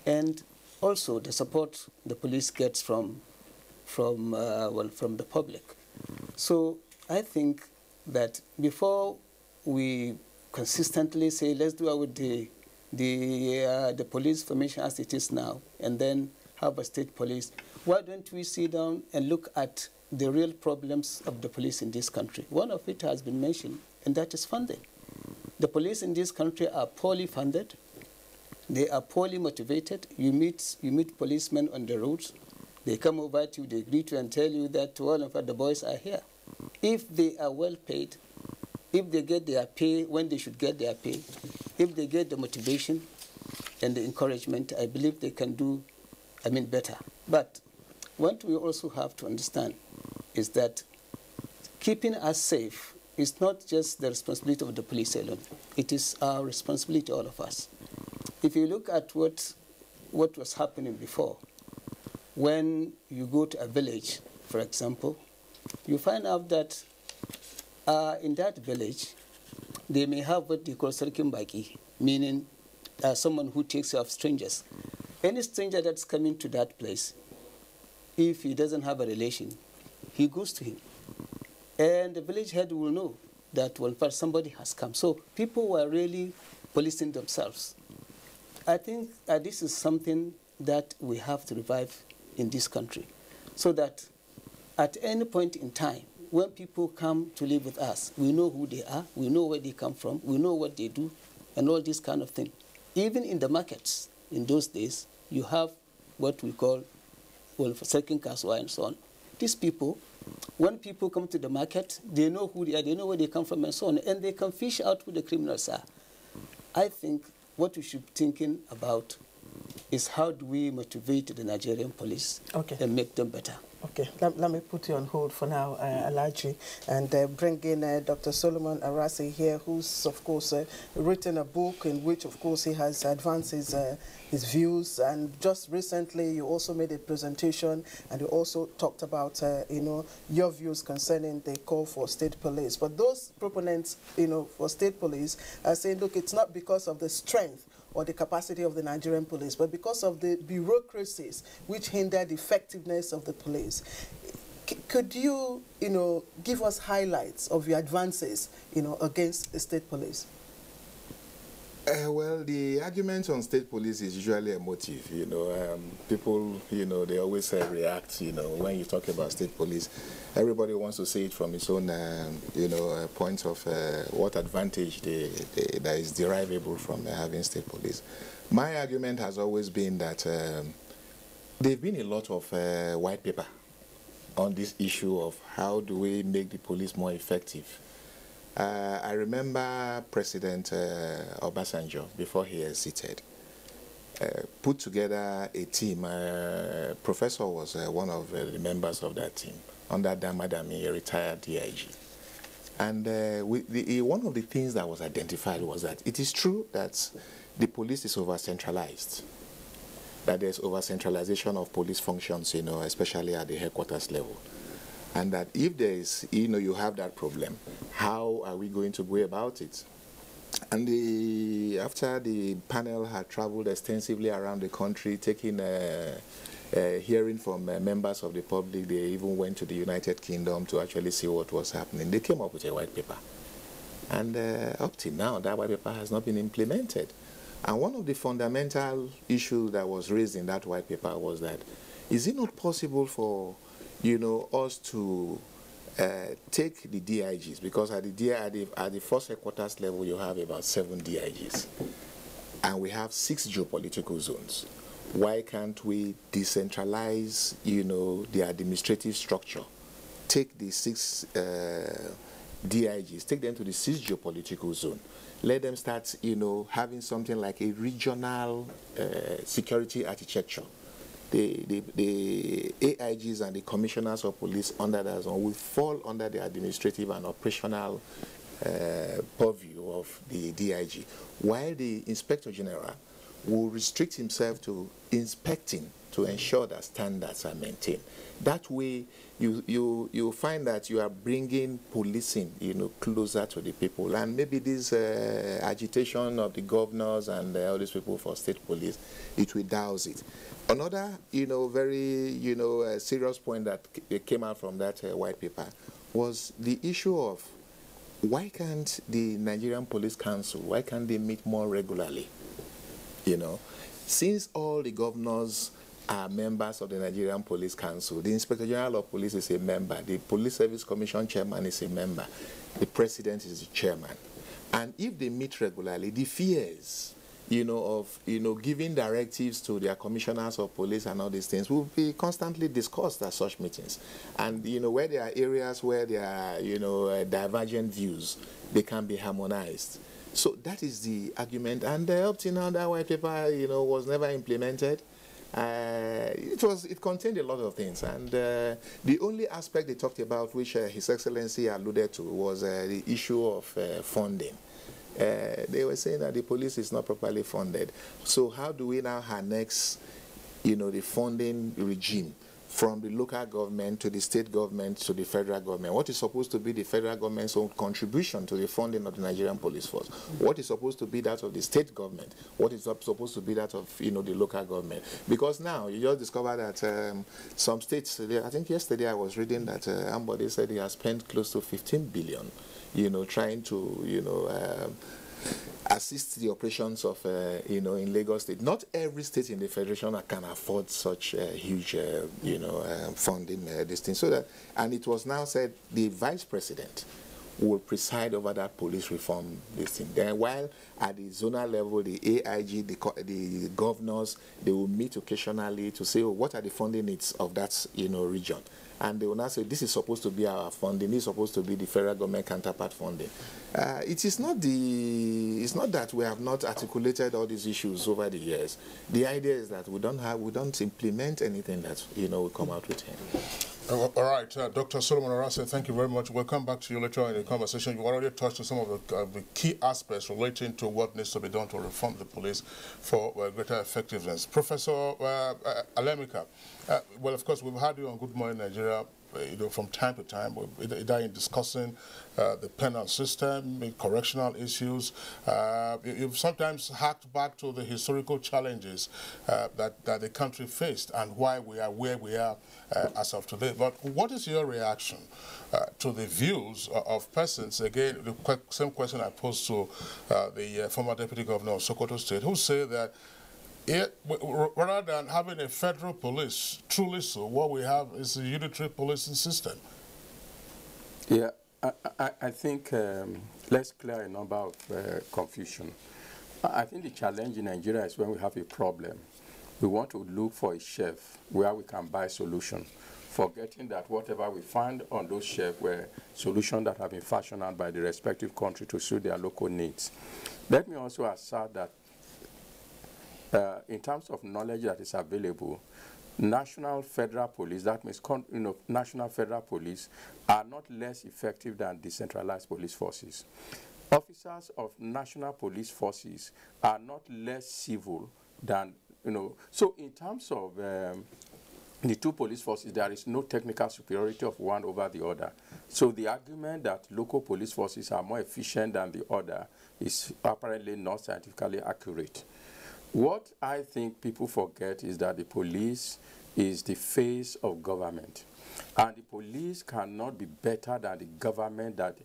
and also the support the police gets from the public. So I think that before we consistently say, let's do away with the police formation as it is now, and then have a state police, why don't we sit down and look at the real problems of the police in this country. One of it has been mentioned, and that is funding. The police in this country are poorly funded. They are poorly motivated. You meet policemen on the roads. They come over to you, they greet you and tell you that, well, in fact, the boys are here. If they are well paid, if they get their pay when they should get their pay, if they get the motivation and the encouragement, I believe they can do, better. But what we also have to understand is that keeping us safe is not just the responsibility of the police alone. It is our responsibility, all of us. If you look at what was happening before, when you go to a village, for example, you find out that in that village, they may have what they call sarkin baki, meaning someone who takes care of strangers. Any stranger that's coming to that place, if he doesn't have a relation, he goes to him. And the village head will know that, well, first somebody has come. So people were really policing themselves. I think this is something that we have to revive in this country, so that at any point in time, when people come to live with us, we know who they are, we know where they come from, we know what they do, and all this kind of thing. Even in the markets, in those days, you have what we call, well, for second kaswa and so on. These people, when people come to the market, they know who they are, they know where they come from and so on, and they can fish out who the criminals are. I think what we should be thinking about is how do we motivate the Nigerian police and make them better. Okay, let me put you on hold for now, Alaji, and bring in Dr. Solomon Arase here, who's, of course, written a book in which, of course, he has advanced his views. And just recently, you also made a presentation, and you also talked about, your views concerning the call for state police. But those proponents, for state police are saying, look, it's not because of the strength or the capacity of the Nigerian police, but because of the bureaucracies which hinder the effectiveness of the police. Could you, give us highlights of your advances, against the state police? Well, the argument on state police is usually emotive. People, they always react. When you talk about state police, everybody wants to see it from its own, point of what advantage that is derivable from having state police. My argument has always been that there've been a lot of white paper on this issue of how do we make the police more effective. I remember President Obasanjo, before he exited, put together a team. Professor was one of the members of that team, under Damadami, a retired DIG. And one of the things that was identified was that it is true that the police is over-centralized, that there's over-centralization of police functions, especially at the headquarters level. And that if there is, you have that problem, how are we going to go about it? And after the panel had traveled extensively around the country, taking hearing from members of the public, they even went to the United Kingdom to actually see what was happening. They came up with a white paper. And up till now, that white paper has not been implemented. And one of the fundamental issues that was raised in that white paper was that, is it not possible for us to take the DIGs, because at the first headquarters level you have about 7 DIGs, and we have 6 geopolitical zones. Why can't we decentralize, the administrative structure? Take the 6 DIGs, take them to the 6 geopolitical zone. Let them start, having something like a regional security architecture. The AIGs and the commissioners of police under that zone will fall under the administrative and operational purview of the DIG, while the Inspector General will restrict himself to inspecting to ensure that standards are maintained. That way, you find that you are bringing policing, closer to the people, and maybe this agitation of the governors and all these people for state police, it will douse it. Another, very, serious point that came out from that white paper was the issue of why can't the Nigerian Police Council, why can't they meet more regularly? Since all the governors are members of the Nigerian Police Council. The Inspector General of Police is a member. The Police Service Commission chairman is a member. The president is the chairman. And if they meet regularly, the fears, of, giving directives to their commissioners of police and all these things will be constantly discussed at such meetings. And, where there are areas where there are, divergent views, they can be harmonized. So that is the argument. And up to now, that white paper, was never implemented. It contained a lot of things, and the only aspect they talked about, which His Excellency alluded to, was the issue of funding. They were saying that the police is not properly funded. So how do we now harness, the funding regime from the local government to the state government to the federal government? What is supposed to be the federal government's own contribution to the funding of the Nigerian police force? What is supposed to be that of the state government? What is supposed to be that of, the local government? Because now you just discover that some states, I think yesterday I was reading that somebody said he has spent close to 15 billion, trying to, assist the operations of, in Lagos State. Not every state in the federation can afford such huge, funding this thing. So that, and it was now said the vice president will preside over that police reform this thing. Then while at the zonal level, the AIG, the governors, they will meet occasionally to say, oh, what are the funding needs of that, region? And they will now say, this is supposed to be our funding, this is supposed to be the federal government counterpart funding. It's not that we have not articulated all these issues over the years. The idea is that we don't implement anything that, will come out with him. All right, Dr. Solomon Arase, thank you very much. We'll come back to you later in the conversation. You already touched on some of the key aspects relating to what needs to be done to reform the police for greater effectiveness. Professor Alemika, well, of course, we've had you on Good Morning Nigeria, from time to time, either in discussing the penal system, correctional issues. You've sometimes harked back to the historical challenges that the country faced and why we are where we are as of today. But what is your reaction to the views of persons, again, the same question I posed to the former Deputy Governor of Sokoto State, who say that rather than having a federal police, truly so, what we have is a unitary policing system? Yeah, I think let's clear a number of confusion. I think the challenge in Nigeria is when we have a problem, we want to look for a shelf where we can buy solution, forgetting that whatever we find on those shelves were solutions that have been fashioned out by the respective country to suit their local needs. Let me also assert that in terms of knowledge that is available, national federal police, that means national federal police, are not less effective than decentralized police forces. Officers of national police forces are not less civil than, So in terms of the two police forces, there is no technical superiority of one over the other. So the argument that local police forces are more efficient than the other is apparently not scientifically accurate. What I think people forget is that the police is the face of government. And the police cannot be better than the government that,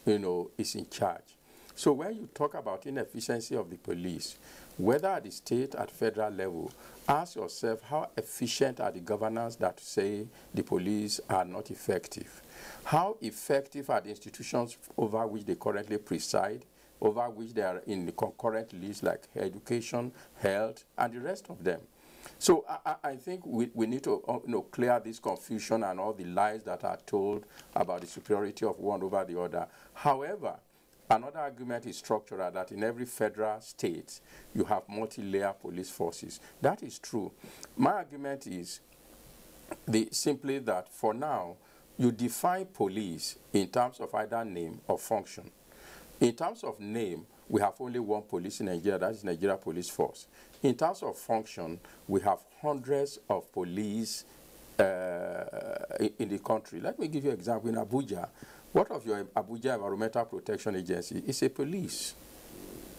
is in charge. So when you talk about inefficiency of the police, whether at the state, at federal level, ask yourself how efficient are the governors that say the police are not effective? How effective are the institutions over which they currently preside, over which they are in the concurrent list, like education, health, and the rest of them? So I think we need to clear this confusion and all the lies that are told about the superiority of one over the other. However, another argument is structural, that in every federal state you have multi-layer police forces. That is true. My argument is simply that for now, you define police in terms of either name or function. In terms of name, we have only one police in Nigeria, that is Nigeria Police Force. In terms of function, we have hundreds of police in the country. Let me give you an example. In Abuja, what of your Abuja Environmental Protection Agency? It's a police.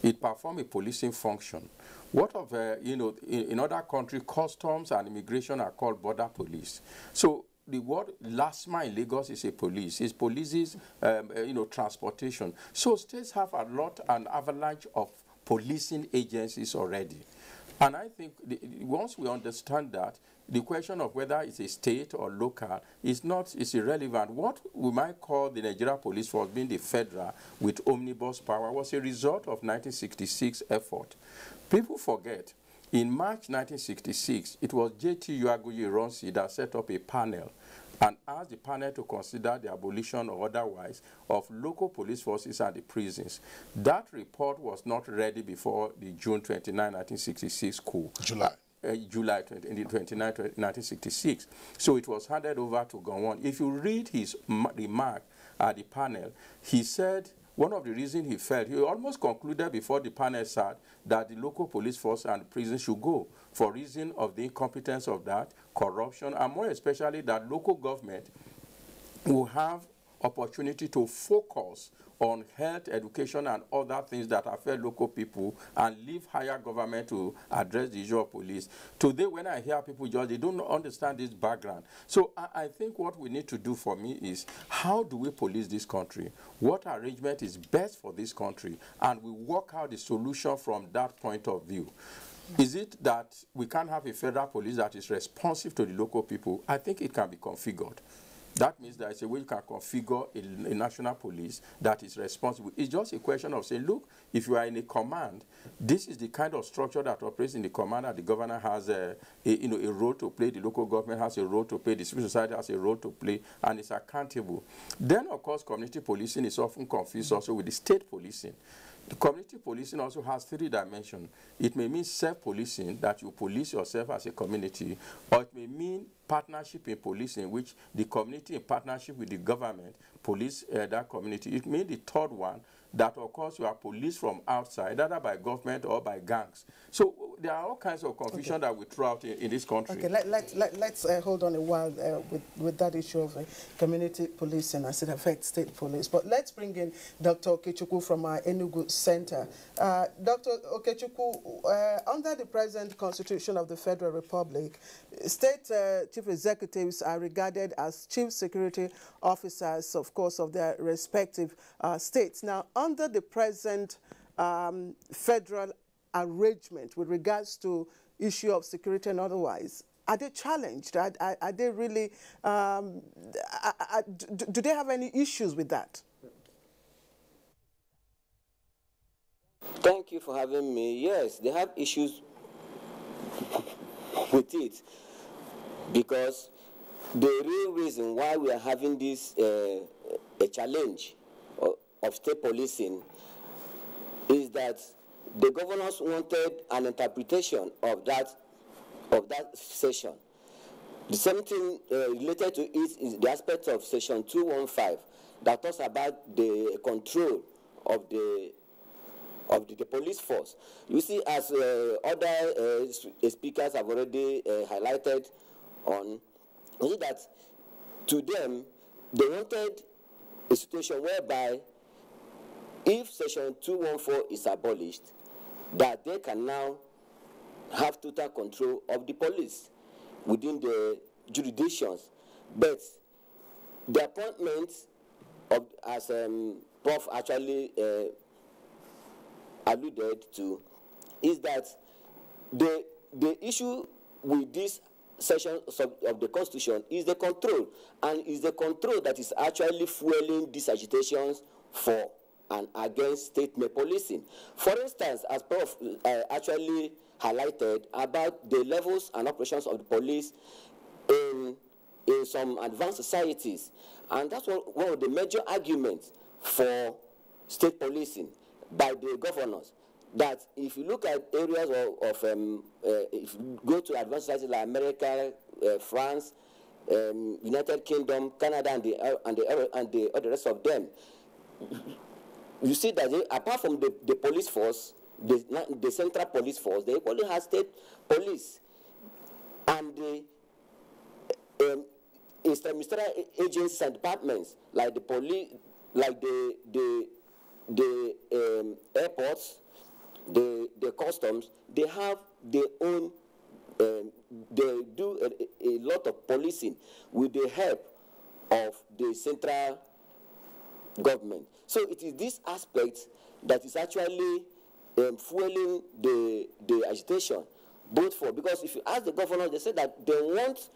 It performs a policing function. What of, in other countries, customs and immigration are called border police. So the word LASMA in Lagos is a police. It polices, transportation. So states have an avalanche of policing agencies already. And I think once we understand that, the question of whether it's a state or local is irrelevant. What we might call the Nigerian police force being the federal with omnibus power was a result of 1966 effort. People forget, in March 1966, it was J.T. Uaguyi-Ironsi that set up a panel and asked the panel to consider the abolition or otherwise of local police forces and the prisons. That report was not ready before the June 29, 1966 coup. July 29, 1966. So it was handed over to Gowon. If you read his remark at the panel, he said one of the reasons he felt, he almost concluded before the panel sat, that the local police force and prison should go for reason of the incompetence of that, corruption, and more especially that local government will have opportunity to focus on health, education, and other things that affect local people and leave higher government to address the issue of police. Today, when I hear people judge, they don't understand this background. So I think what we need to do for me is, how do we police this country? What arrangement is best for this country? And we work out the solution from that point of view. Is it that we can't have a federal police that is responsive to the local people? I think it can be configured. That means there is a way you can configure a national police that is responsible. It's just a question of saying, look, if you are in a command, this is the kind of structure that operates in the command, that the governor has a role to play, the local government has a role to play, the civil society has a role to play, and it's accountable. Then, of course, community policing is often confused also with the state policing. The community policing also has three dimensions. It may mean self-policing, that you police yourself as a community, or it may mean partnership in policing, which the community in partnership with the government police that community. It may be the third one, that of course you are policed from outside, either by government or by gangs. So there are all kinds of confusion that we throw out in this country. Okay, let's hold on a while with that issue of community policing as it affects state police. But let's bring in Dr. Okechukwu from our Enugu Center. Dr. Okechukwu, under the present Constitution of the Federal Republic, state chief executives are regarded as chief security officers, of course, of their respective states. Now, under the present federal arrangement with regards to issue of security and otherwise, are they challenged? Are they really, do they have any issues with that? Thank you for having me. Yes, they have issues with it, because the real reason why we are having this a challenge of state policing is that the governors wanted an interpretation of that session. The same thing related to it is the aspect of Section 215 that talks about the control of the police force. You see, as other speakers have already highlighted on, you see that to them, they wanted a situation whereby if Section 214 is abolished, that they can now have total control of the police within the jurisdictions. But the appointment of, as Prof actually alluded to, is that the issue with this section of the Constitution is the control, and is the control that is actually fueling these agitations for and against state policing. For instance, as Prof actually highlighted about the levels and operations of the police in some advanced societies, and that's one of the major arguments for state policing by the governors, that if you look at areas if you go to advanced societies like America, France, United Kingdom, Canada, and the rest of them, you see that apart from the police force, the central police force, they equally have state police, and the ministerial agencies and departments like the police, like the airports, the customs, they have their own. They do a lot of policing with the help of the central government. So it is this aspect that is actually fueling the agitation both for, because if you ask the governors, they say that they want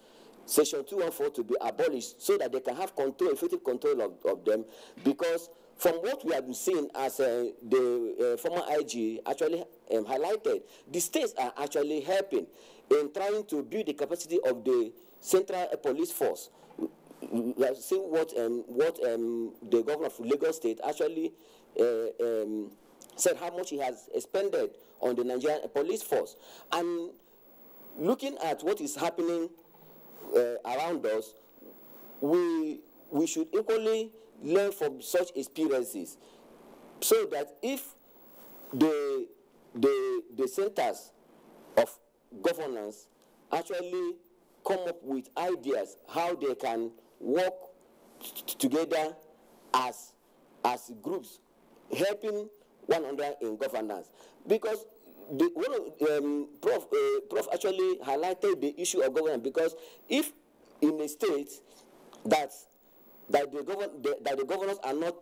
Section 214 to be abolished so that they can have control, effective control of them, because from what we have been seeing, as the former IG actually highlighted, the states are actually helping in trying to build the capacity of the central police force. We have seen what the governor of Lagos State actually said, how much he has expended on the Nigerian police force. And looking at what is happening around us, we should equally learn from such experiences, so that if the centers of governance actually come up with ideas how they can work together as groups, helping one another in governance. Because Prof actually highlighted the issue of governance, because if in a state that the governors are not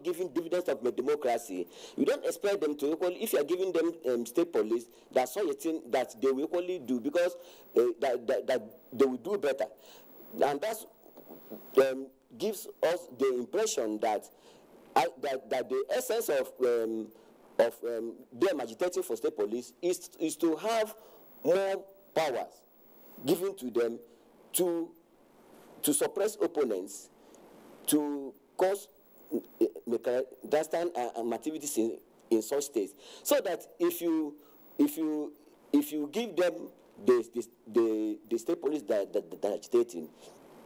giving dividends of democracy, you don't expect them to equally, if you are giving them state police, that's such a thing that they will equally do, because that they will do better. And that's gives us the impression that the essence of them agitating for state police is to have more powers given to them to suppress opponents, to cause activities in such states, so that if you give them the state police that are agitating,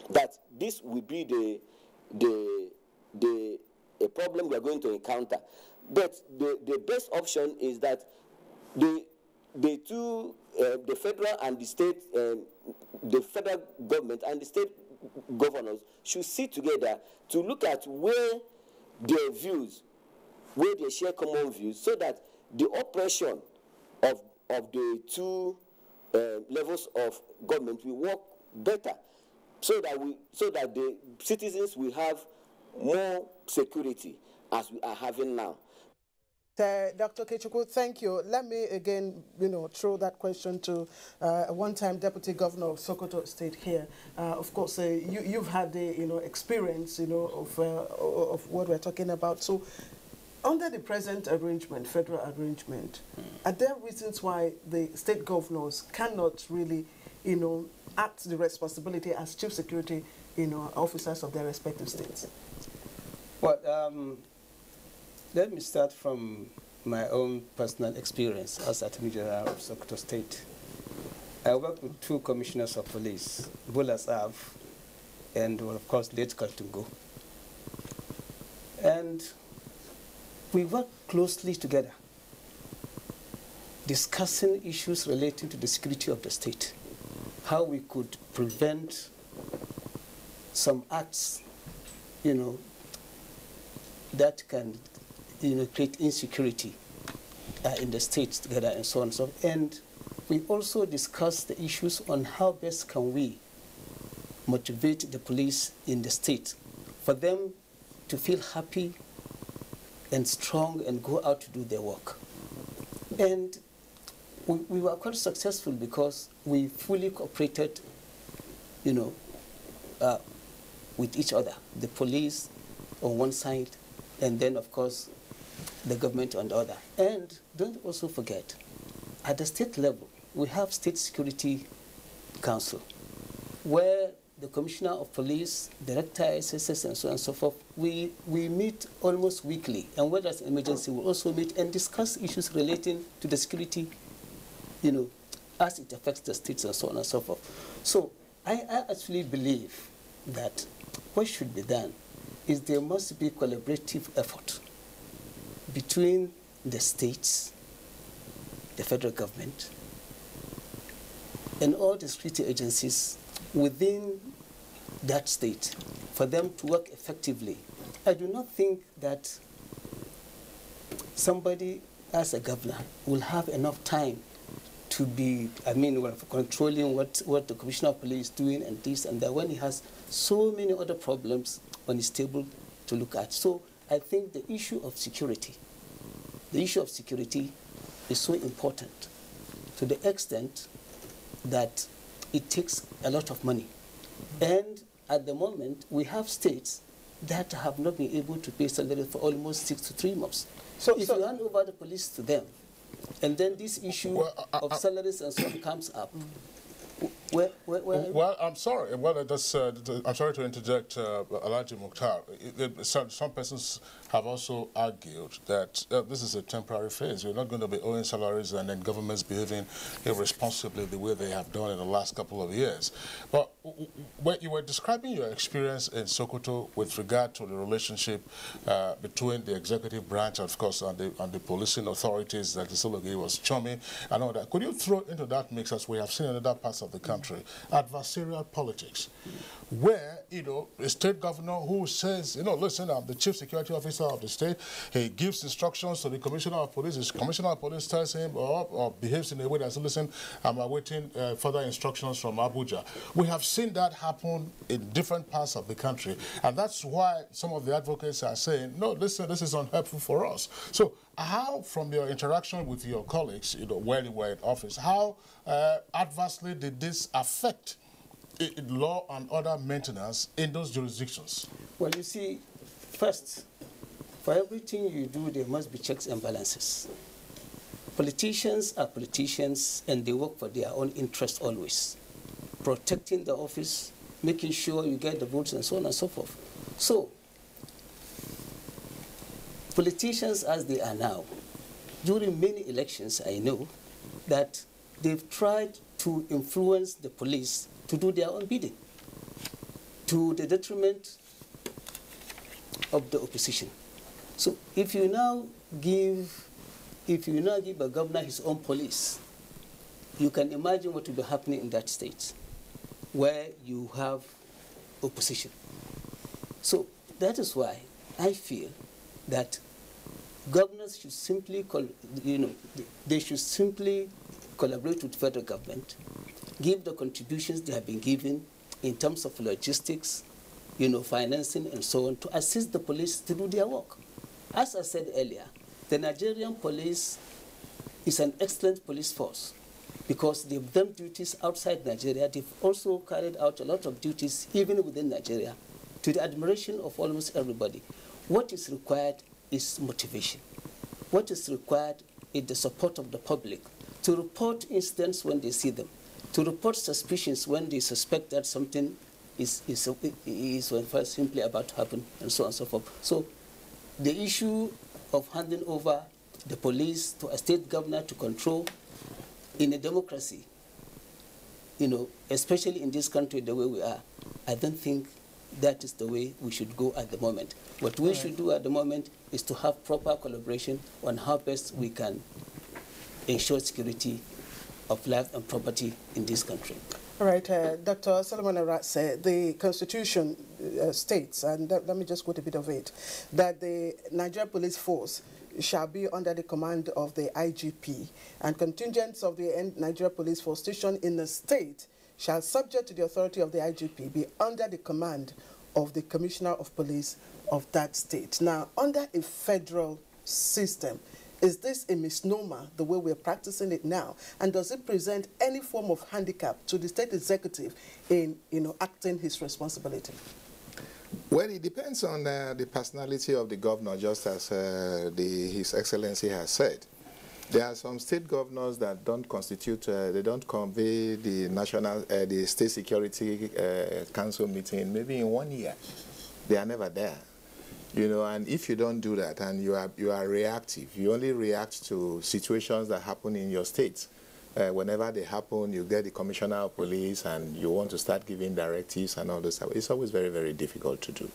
that this will be a problem we are going to encounter. But the best option is that the federal and the state, the federal government and the state governors should sit together to look at where their views, where they share common views, so that the oppression of the two levels of government will work better, so that the citizens will have more security as we are having now. Dr. Kechukwu, thank you. Let me again, throw that question to a one-time Deputy Governor of Sokoto State here. Of course, you've had the experience, of what we're talking about. So, under the present arrangement, federal arrangement, are there reasons why the state governors cannot really, act the responsibility as chief security, officers of their respective states? Well, let me start from my own personal experience as Attorney General of Sokoto State. I worked with two commissioners of police, Bulas Av and, of course, late Kaltungo. And we worked closely together, discussing issues relating to the security of the state, how we could prevent some acts, that can create insecurity in the states together, and so on and so on. And we also discussed the issues on how best can we motivate the police in the state for them to feel happy and strong and go out to do their work. And we were quite successful because we fully cooperated, with each other, the police on one side, and then, of course, the government on the other. And don't also forget, at the state level, we have State Security Council, where the Commissioner of Police, Director SSS, and so on and so forth, we meet almost weekly. And when there's an emergency, we also meet and discuss issues relating to the security, as it affects the states and so on and so forth. So I actually believe that what should be done is there must be collaborative effort between the states, the federal government, and all the security agencies within that state for them to work effectively. I do not think that somebody as a governor will have enough time to be, controlling what the Commissioner of Police is doing and this and that, when he has so many other problems on his table to look at. So I think the issue of security is so important to the extent that it takes a lot of money. And at the moment, we have states that have not been able to pay salaries for almost 6 to 3 months. So if you hand over the police to them, and then this issue of salaries and so on comes up, well, I'm sorry. Well, I'm sorry to interject, Alhaji Mukhtar. Some persons have also argued that this is a temporary phase. We're not going to be owing salaries and then governments behaving irresponsibly the way they have done in the last couple of years. But when you were describing your experience in Sokoto with regard to the relationship between the executive branch, of course, and the policing authorities, that the Sologi was chummy and all that, could you throw into that mix, as we have seen in other parts of the country, adversarial politics, where, a state governor who says, listen, I'm the chief security officer of the state, he gives instructions to the commissioner of police, his commissioner of police tells him or behaves in a way that says, listen, I'm awaiting further instructions from Abuja. We have seen that happen in different parts of the country, and that's why some of the advocates are saying, no, listen, this is unhelpful for us. So how, from your interaction with your colleagues, when you were in office, how adversely did this affect law and order maintenance in those jurisdictions? Well, you see, first, for everything you do, there must be checks and balances. Politicians are politicians, and they work for their own interest always, protecting the office, making sure you get the votes, and so on and so forth. So, politicians as they are now, during many elections, I know that they've tried to influence the police to do their own bidding, to the detriment of the opposition. So if you now give a governor his own police, you can imagine what will be happening in that state where you have opposition. So that is why I feel that governors should simply, they should simply collaborate with the federal government, give the contributions they have been given in terms of logistics, financing and so on, to assist the police to do their work. As I said earlier, the Nigerian police is an excellent police force because they've done duties outside Nigeria. They've also carried out a lot of duties even within Nigeria, to the admiration of almost everybody. What is required is motivation. What is required is the support of the public to report incidents when they see them, to report suspicions when they suspect that something is simply about to happen, and so on and so forth. So the issue of handing over the police to a state governor to control in a democracy, especially in this country the way we are, I don't think that is the way we should go at the moment. What we should do at the moment is to have proper collaboration on how best we can ensure security of life and property in this country. All right, Dr. Solomon Aratse, the Constitution states, and let me just quote a bit of it, that the Nigerian Police Force shall be under the command of the IGP, and contingents of the Nigerian Police Force stationed in the state shall, subject to the authority of the IGP, be under the command of the Commissioner of Police of that state. Now, under a federal system, is this a misnomer, the way we're practicing it now? And does it present any form of handicap to the state executive in, acting his responsibility? Well, it depends on the personality of the governor, just as His Excellency has said. There are some state governors that don't constitute, they don't convey the State Security Council meeting maybe in 1 year. They are never there. And if you don't do that and you are reactive, you only react to situations that happen in your state. Whenever they happen, you get the commissioner of police and you want to start giving directives and all this stuff. It's always very, very difficult to do.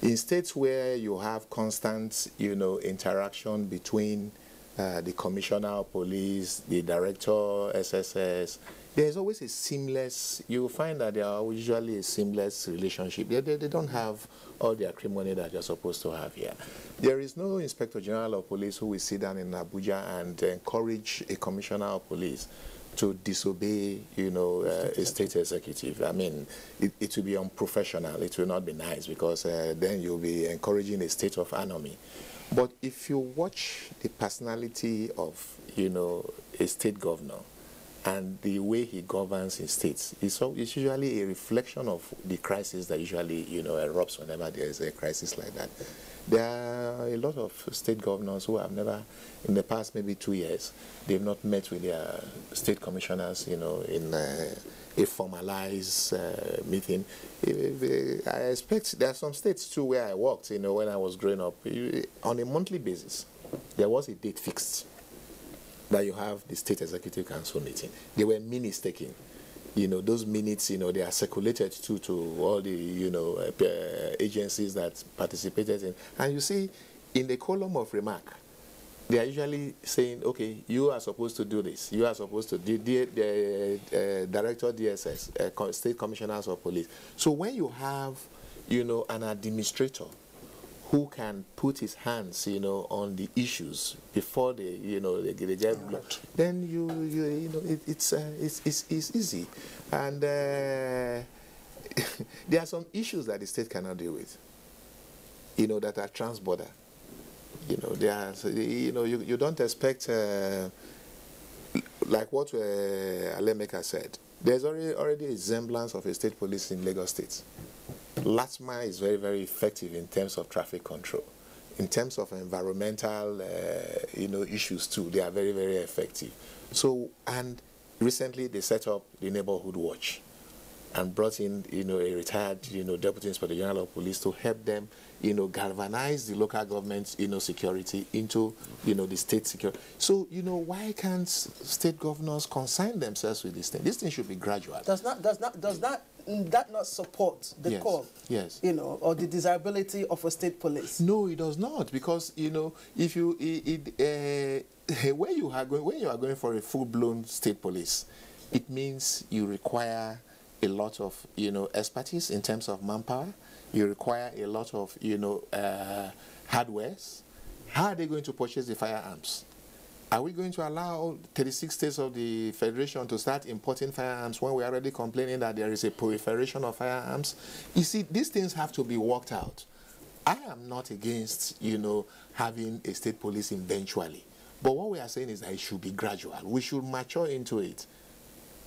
In states where you have constant, interaction between the commissioner of police, the director, SSS, there's always a seamless, you find that there are usually a seamless relationship. They don't have all the acrimony that you're supposed to have here. There is no Inspector General of Police who will sit down in Abuja and encourage a commissioner of police to disobey, a state executive. I mean, it will be unprofessional. It will not be nice because then you'll be encouraging a state of anarchy. But if you watch the personality of, a state governor, and the way he governs in states is usually a reflection of the crisis that usually, erupts whenever there is a crisis like that. There are a lot of state governors who have never, in the past maybe 2 years, they've not met with their state commissioners, in a formalized meeting. I expect there are some states too where I worked, when I was growing up, on a monthly basis, there was a date fixed that you have the State Executive Council meeting. There were minutes taken. Those minutes, they are circulated to all the, agencies that participated in. And you see, in the column of remark, they are usually saying, okay, you are supposed to do this. You are supposed to do the Director DSS, State Commissioners of Police. So when you have, an administrator who can put his hands, on the issues before they get blocked, then it's easy. And there are some issues that the state cannot deal with, that are trans-border. You don't expect, like what Alemeka said, there's already a semblance of a state police in Lagos State. LATMA is very, very effective in terms of traffic control. In terms of environmental, issues too, they are very, very effective. So, and recently they set up the Neighborhood Watch and brought in, a retired, Deputy Inspector General of Police to help them, galvanize the local government, security into, the state security. So, why can't state governors consign themselves with this thing? This thing should be gradual. Does that not support the call? Yes. Or the desirability of a state police? No, it does not, because if you when you are going for a full-blown state police, it means you require a lot of expertise in terms of manpower. You require a lot of hardwares. How are they going to purchase the firearms? Are we going to allow 36 states of the Federation to start importing firearms when we're already complaining that there is a proliferation of firearms? You see, these things have to be worked out. I am not against, having a state police eventually. But what we are saying is that it should be gradual. We should mature into it.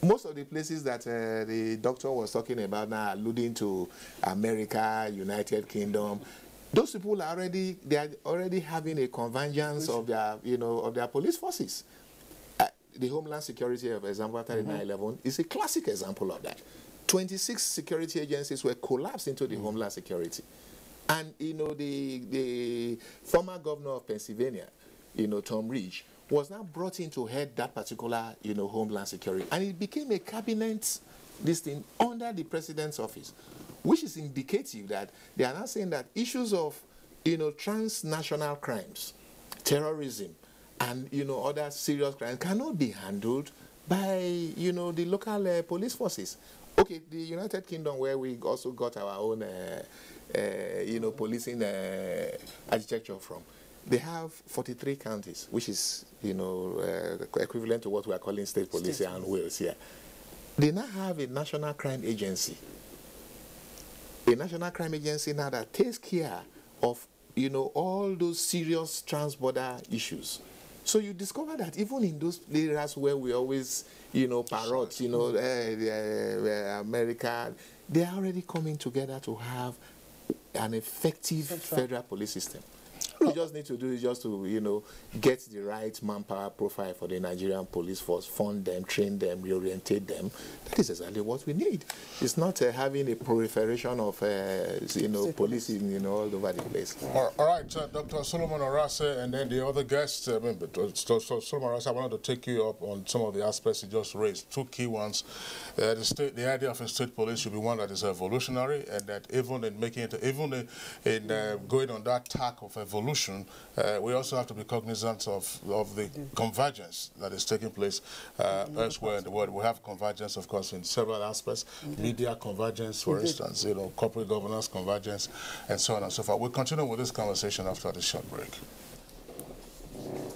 Most of the places that the doctor was talking about now, alluding to America, United Kingdom, those people are already having a convergence of their, of their police forces. The Homeland Security, for example, after the 9/11, is a classic example of that. 26 security agencies were collapsed into the Homeland Security. And, the former governor of Pennsylvania, Tom Ridge, was now brought in to head that particular, Homeland Security. And it became a cabinet, this thing, under the president's office, which is indicative that they are now saying that issues of, transnational crimes, terrorism, and, other serious crimes cannot be handled by, the local police forces. Okay, the United Kingdom, where we also got our own, policing architecture from, they have 43 counties, which is, equivalent to what we are calling state police here and Wales here. They now have a national crime agency. A national crime agency now that takes care of, all those serious trans-border issues. So you discover that even in those areas where we always, parrot, America, they are already coming together to have an effective federal police system. What we just need to do is just to, get the right manpower profile for the Nigerian police force, fund them, train them, reorientate them. That is exactly what we need. It's not having a proliferation of, policing, all over the place. All right, Dr. Solomon Orase and then the other guests. Solomon Orase, I wanted to take you up on some of the aspects you just raised. Two key ones. The idea of a state police should be one that is evolutionary, and that even in making it, in going on that tack of evolution, we also have to be cognizant of the convergence that is taking place elsewhere in the world. We have convergence, of course, in several aspects. Media convergence, for instance, corporate governance convergence, and so on and so forth. We'll continue with this conversation after this short break.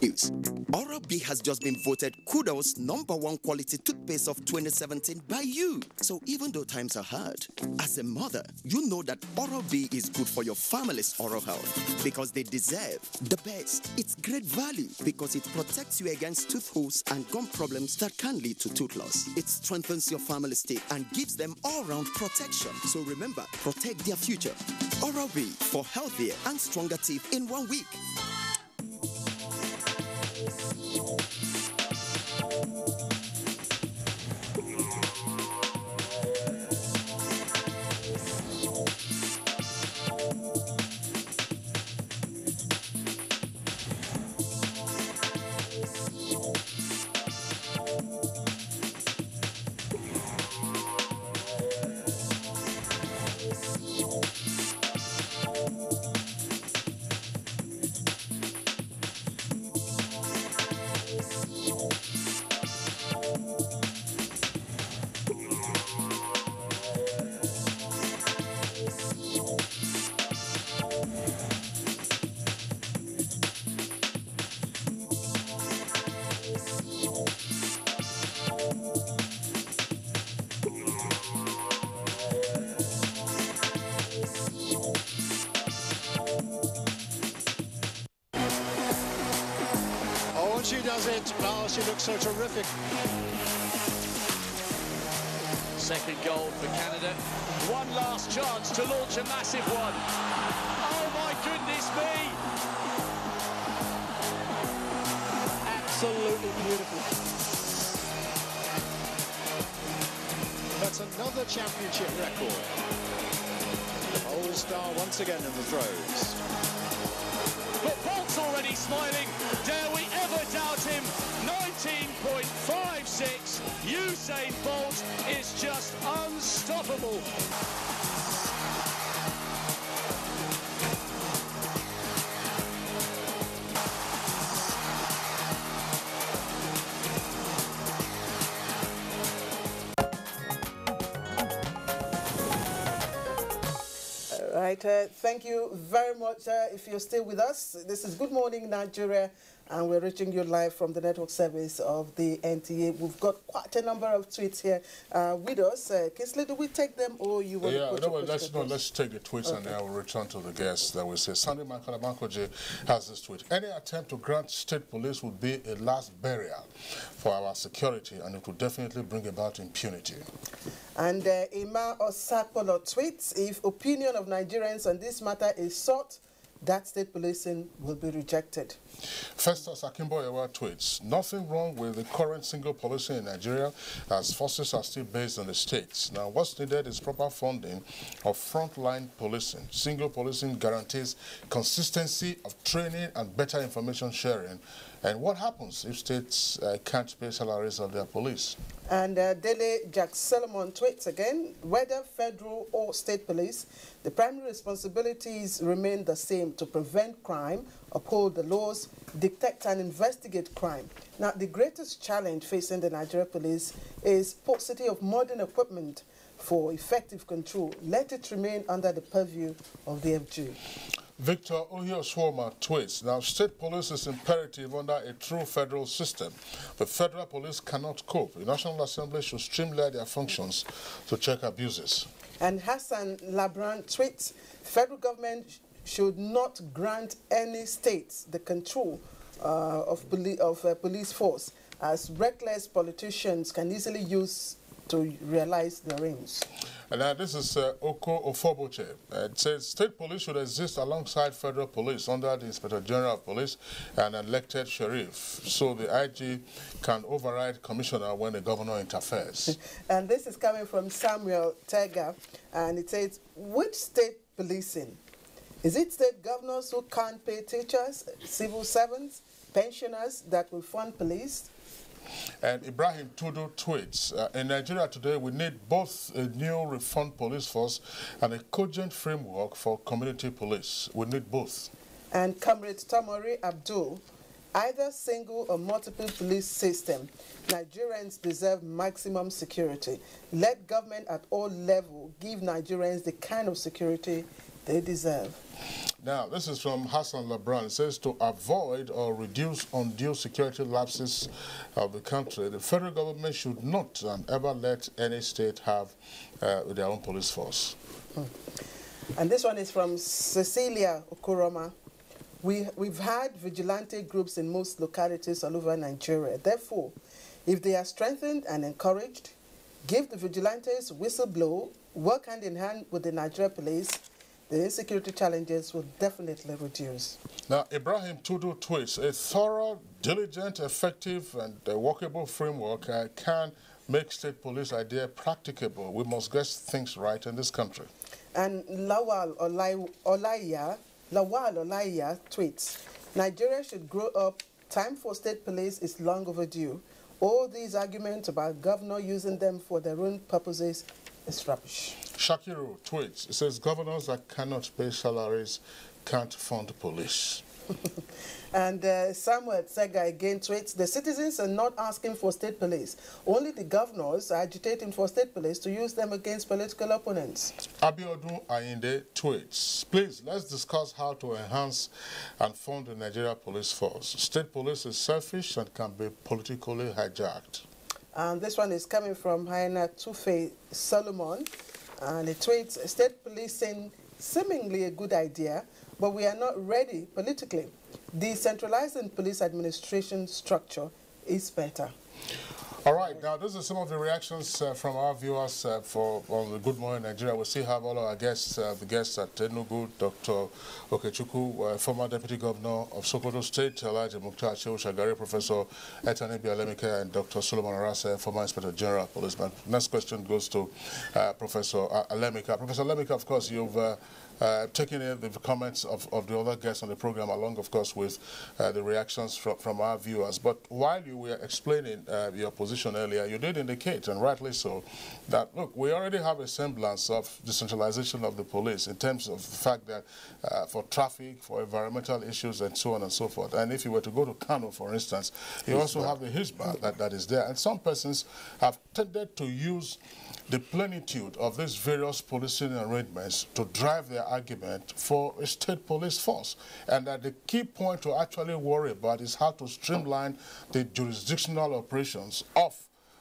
News. Oral-B has just been voted Kudos #1 quality toothpaste of 2017 by you. So even though times are hard, as a mother, you know that Oral-B is good for your family's oral health because they deserve the best. It's great value because it protects you against tooth holes and gum problems that can lead to tooth loss. It strengthens your family's teeth and gives them all-round protection. So remember, protect their future. Oral-B for healthier and stronger teeth in 1 week. She does it. Oh, she looks so terrific. Second goal for Canada. One last chance to launch a massive one. Oh my goodness me! Absolutely beautiful. That's another championship record. All-star once again in the throws. But Bolt's already smiling. Dare we ever doubt him? 19.56. Usain Bolt is just unstoppable. Right, thank you very much. If you're still with us, this is Good Morning Nigeria, and we're reaching you live from the network service of the NTA. We've got quite a number of tweets here with us. Kingsley, do we take them, or you want to put let's take the tweets, okay, and then we'll return to the guests that we say. Sandy Mankalamankoje has this tweet. Any attempt to grant state police would be a last burial for our security, and it would definitely bring about impunity. And Ima Osakolo tweets, if opinion of Nigerians on this matter is sought, that state policing will be rejected. Festus Akimboyewa tweets, nothing wrong with the current single policing in Nigeria, as forces are still based on the states. Now, what's needed is proper funding of frontline policing. Single policing guarantees consistency of training and better information sharing. And what happens if states can't pay salaries of their police? And Dele Jack Solomon tweets again, whether federal or state police, the primary responsibilities remain the same: to prevent crime, uphold the laws, detect and investigate crime. Now, the greatest challenge facing the Nigerian police is paucity of modern equipment for effective control. Let it remain under the purview of the FG. Victor Ohioswoma tweets, now state police is imperative under a true federal system. The federal police cannot cope. The National Assembly should streamline their functions to check abuses. And Hassan Labran tweets, federal government should not grant any states the control of police force, as reckless politicians can easily use to realize their aims. And this is Oko Ofoboche. It says state police should exist alongside federal police under the Inspector General of Police and an elected sheriff, so the IG can override commissioner when the governor interferes. And this is coming from Samuel Tega, and it says, which state policing? Is it state governors who can't pay teachers, civil servants, pensioners that will fund police? And Ibrahim Tudu tweets, in Nigeria today, we need both a new reformed police force and a cogent framework for community police. We need both. And Comrade Tamori Abdul, either single or multiple police system, Nigerians deserve maximum security. Let government at all levels give Nigerians the kind of security they deserve. Now, this is from Hassan Labran. It says to avoid or reduce undue security lapses of the country, the federal government should not and ever let any state have their own police force. And this one is from Cecilia Okoroma. We've had vigilante groups in most localities all over Nigeria. Therefore, if they are strengthened and encouraged, give the vigilantes whistleblow, work hand in hand with the Nigeria police, the insecurity challenges will definitely reduce. Now, Ibrahim Tudu tweets, a thorough, diligent, effective, and workable framework can make state police idea practicable. We must get things right in this country. And Lawal Olaiya tweets, Nigeria should grow up. Time for state police is long overdue. All these arguments about governor using them for their own purposes is rubbish. Shakiru tweets, it says governors that cannot pay salaries can't fund police. And Samuel Sega again tweets, the citizens are not asking for state police. Only the governors are agitating for state police to use them against political opponents. Abiodun Ayinde tweets, please, let's discuss how to enhance and fund the Nigeria police force. State police is selfish and can be politically hijacked. And this one is coming from Haina Tufe Solomon. And it tweets, state policing seemingly a good idea, but we are not ready politically. Decentralizing police administration structure is better. All right, now those are some of the reactions from our viewers on the Good Morning Nigeria. We still have all our guests, the guests at Enugu, Dr. Okechukwu, former Deputy Governor of Sokoto State, Elijah Mukhtar Shehu Shagari, Professor Etanebi Alemike, and Dr. Solomon Arase, former Inspector General Policeman. Next question goes to Professor Alemike. Professor Alemike, of course, you've taking in the comments of the other guests on the program, along, of course, with the reactions from our viewers. But while you were explaining your position earlier, you did indicate, and rightly so, that, look, we already have a semblance of decentralization of the police in terms of the fact that for traffic, for environmental issues, and so on and so forth. And if you were to go to Kano, for instance, you also have the Hisba that is there. And some persons have tended to use the plenitude of these various policing arrangements to drive their argument for a state police force. And that the key point to actually worry about is how to streamline the jurisdictional operations of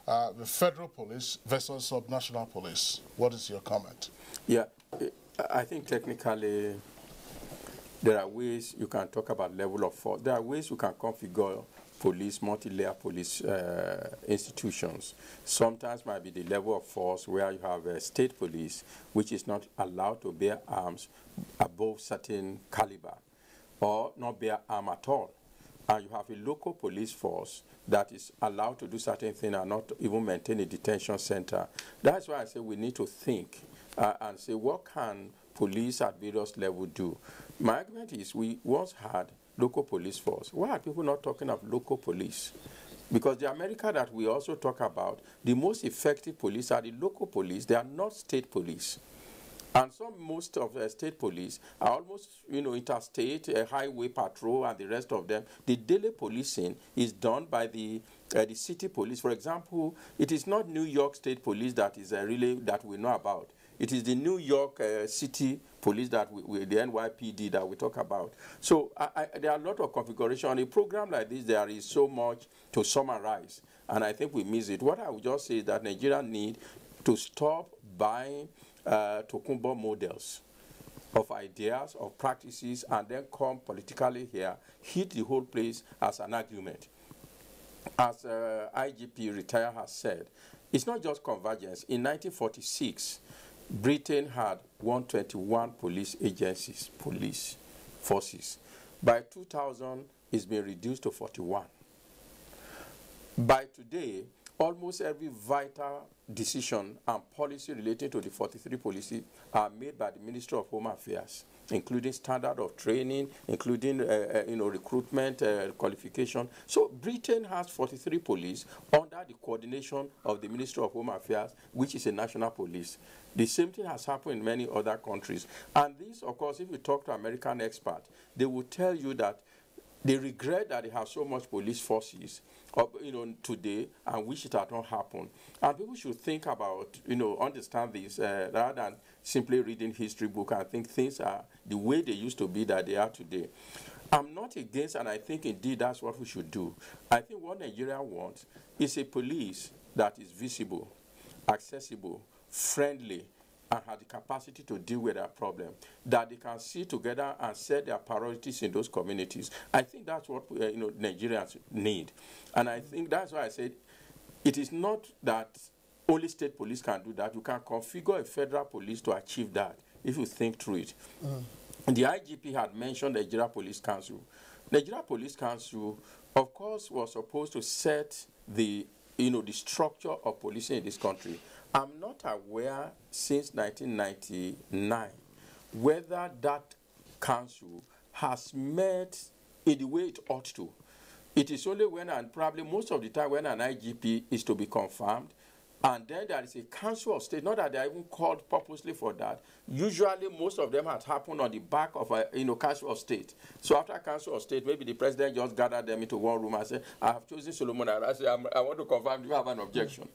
the federal police versus subnational police. What is your comment? Yeah, I think technically there are ways you can talk about level of force. There are ways you can configure police, multi-layer police institutions. Sometimes might be the level of force where you have a state police which is not allowed to bear arms above certain caliber or not bear arm at all. And you have a local police force that is allowed to do certain things and not even maintain a detention center. That's why I say we need to think and say, what can police at various levels do? My argument is we once had local police force. Why are people not talking of local police? Because the America that we also talk about, the most effective police are the local police. They are not state police. And most of the state police are almost, interstate, highway patrol, and the rest of them. The daily policing is done by the city police. For example, it is not New York State Police that is really that we know about. It is the New York City Police that the NYPD that we talk about. So there are a lot of configuration. On a program like this, there is so much to summarize, and I think we miss it. What I would just say is that Nigeria need to stop buying Tokumbo models of ideas, of practices, and then come politically here, hit the whole place as an argument. As IGP retired has said, it's not just convergence. In 1946, Britain had 121 police agencies, police forces. By 2000, it's been reduced to 41. By today, almost every vital decision and policy relating to the 43 policies are made by the Ministry of Home Affairs, including standard of training, including recruitment, qualification. So Britain has 43 police under the coordination of the Ministry of Home Affairs, which is a national police. The same thing has happened in many other countries. And this, of course, if you talk to American experts, they will tell you that They regret that they have so much police forces, today, and wish it had not happened. And people should think about, understand this rather than simply reading history book and think things are the way they used to be that they are today. I'm not against, and I think indeed that's what we should do. I think what Nigeria wants is a police that is visible, accessible, friendly, and have the capacity to deal with that problem, that they can sit together and set their priorities in those communities. I think that's what Nigerians need. And I think that's why I said it is not that only state police can do that. You can configure a federal police to achieve that if you think through it. The IGP had mentioned the Nigeria Police Council. Nigeria Police Council, of course, was supposed to set the structure of policing in this country. I'm not aware since 1999 whether that council has met in the way it ought to. It is only when, and probably most of the time, when an IGP is to be confirmed, and then there is a council of state, not that they are even called purposely for that. Usually, most of them had happened on the back of a council of state. So after council of state, maybe the president just gathered them into one room and said, I have chosen Solomon, and I say, I want to confirm, do you have an objection?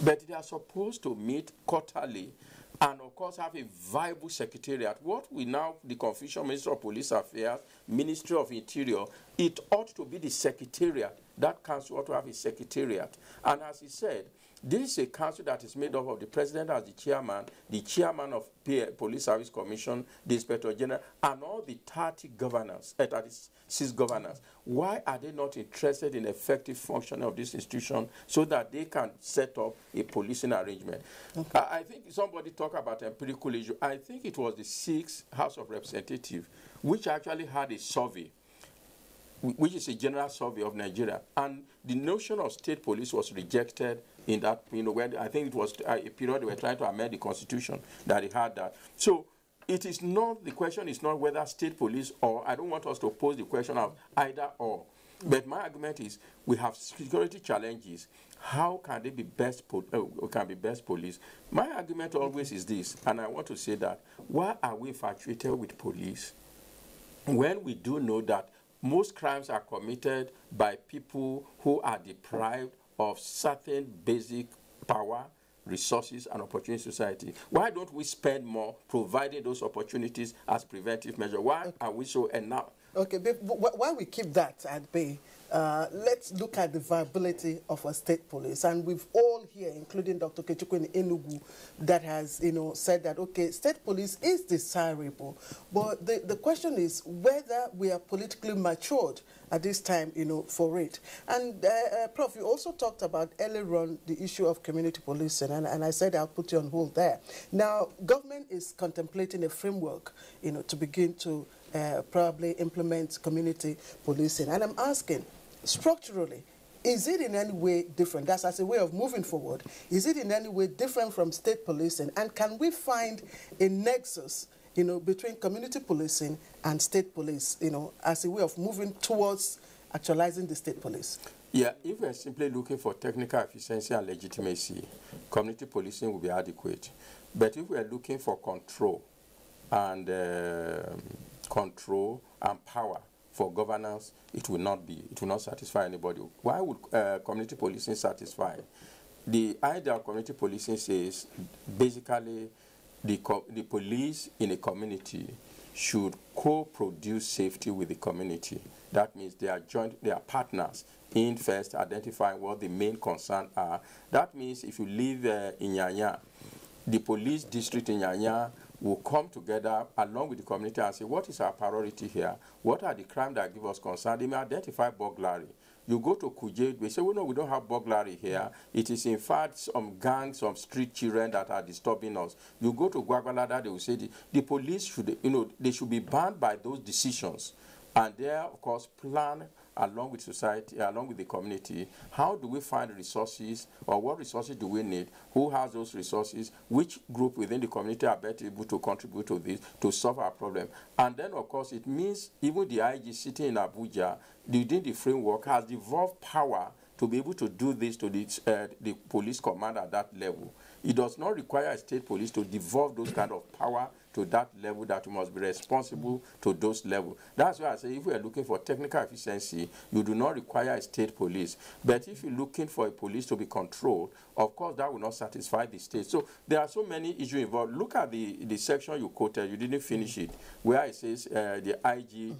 But they are supposed to meet quarterly and, of course, have a viable secretariat. What we now, the Confucian Minister of Police Affairs, Ministry of Interior, it ought to be the secretariat. That council ought to have a secretariat. And as he said, this is a council that is made up of the president as the chairman of Police Service Commission, the Inspector General, and all the 36 governors. Why are they not interested in effective functioning of this institution so that they can set up a policing arrangement? Okay. I think somebody talked about empirical issue. I think it was the 6th House of Representatives which actually had a survey, which is a general survey of Nigeria. And the notion of state police was rejected in that, when I think it was a period they were trying to amend the constitution that they had that. So it is not, the question is not whether state police or, I don't want us to pose the question of either or. But my argument is we have security challenges. How can they be best police? My argument always is this, and I want to say that, why are we infatuated with police when we do know that most crimes are committed by people who are deprived of certain basic power, resources, and opportunities in society? Why don't we spend more providing those opportunities as preventive measure? Why are we so enough? Okay, but while we keep that at bay, let's look at the viability of a state police. And we've all here, including Dr. Kechukwu in Enugu, that has, said that, okay, state police is desirable. But the question is whether we are politically matured at this time, for it. And, Prof, you also talked about earlier on the issue of community policing, and I said I'll put you on hold there. Now, government is contemplating a framework, to begin to probably implement community policing. And I'm asking, structurally, is it in any way different? That's as a way of moving forward. Is it in any way different from state policing? And can we find a nexus, between community policing and state police, as a way of moving towards actualizing the state police? Yeah, if we're simply looking for technical efficiency and legitimacy, community policing will be adequate. But if we're looking for control and power for governance, it will not satisfy anybody. Why would community policing satisfy? The idea of community policing says basically the police in a community should co-produce safety with the community. That means they are partners in first identifying what the main concerns are. That means if you live in Nyanya, the police district in Nyanya will come together along with the community and say, what is our priority here? What are the crimes that give us concern? They may identify burglary. You go to Kuje, they say, well, no, we don't have burglary here. It is, in fact, some gangs, some street children that are disturbing us. You go to Gwagwalada, they will say the police should, they should be bound by those decisions. And there, of course, plan along with society, along with the community, how do we find resources, or what resources do we need? Who has those resources? Which group within the community are better able to contribute to this, to solve our problem? And then, of course, it means even the IG sitting in Abuja, within the framework, has devolved power to be able to do this to the police command at that level. It does not require a state police to devolve those kind of power to that level, that you must be responsible to those levels. That's why I say if we are looking for technical efficiency, you do not require a state police. But if you're looking for a police to be controlled, of course that will not satisfy the state. So there are so many issues involved. Look at the section you quoted, you didn't finish it, where it says the IG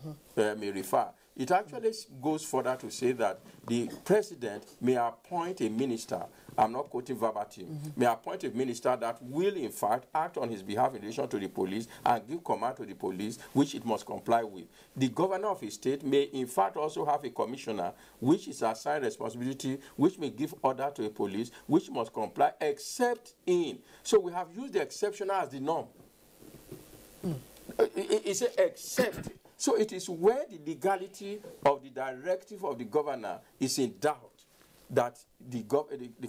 may refer. It actually goes further to say that the president may appoint a minister, I'm not quoting verbatim, may appoint a minister that will in fact act on his behalf in relation to the police and give command to the police, which it must comply with. The governor of a state may in fact also have a commissioner, which is assigned responsibility, which may give order to a police, which must comply, except in. So we have used the exceptional as the norm. It's an except. So it is where the legality of the directive of the governor is in doubt that the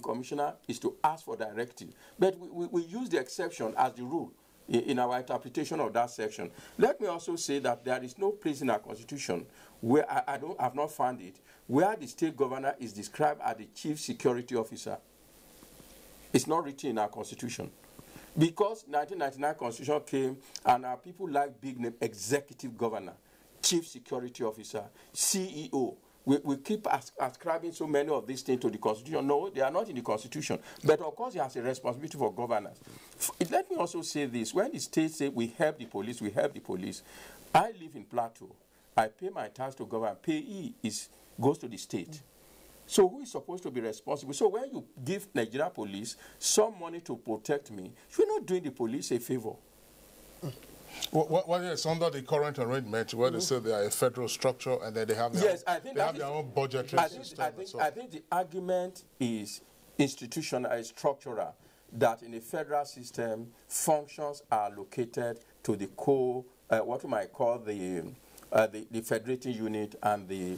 commissioner is to ask for directive. But we use the exception as the rule in our interpretation of that section. Let me also say that there is no place in our constitution where I've not found it, where the state governor is described as the chief security officer. It's not written in our constitution. Because 1999 constitution came and our people like big name executive governor, chief security officer, CEO. We keep ascribing so many of these things to the constitution. No, they are not in the constitution. But of course, he has a responsibility for governance. Let me also say this. When the state say we help the police, we help the police. I live in Plateau. I pay my tax to government. Payee goes to the state. So who is supposed to be responsible? So when you give Nigeria police some money to protect me, you're not doing the police a favor. Well, yes, under the current arrangement, where they say they are a federal structure and then they have their, their own budgetary system. I think the argument is institutional, is structural, that in a federal system, functions are located to the what you might call the federating unit and the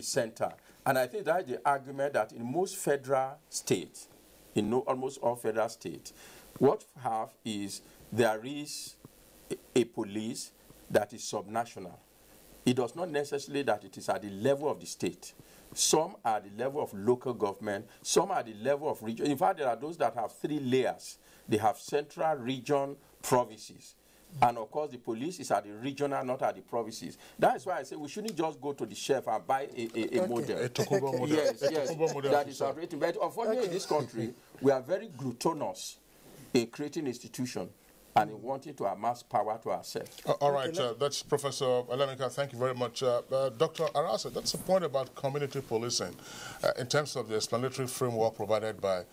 center. And I think that's the argument that in most federal states, almost all federal states, what we have is there is a police that is subnational. It does not necessarily that it is at the level of the state. Some are at the level of local government, some are at the level of region. In fact, there are those that have 3 layers. They have central, region, provinces. And of course, the police is at the regional, not at the provinces. That is why I say we shouldn't just go to the shelf and buy a model. A Tokubo model. Yes, that is outrageous. But unfortunately, in this country, we are very gluttonous in creating institutions and in wanting to amass power to ourselves. All right, that's Professor Alemika. Thank you very much. Dr. Arasa, that's a point about community policing in terms of the explanatory framework provided by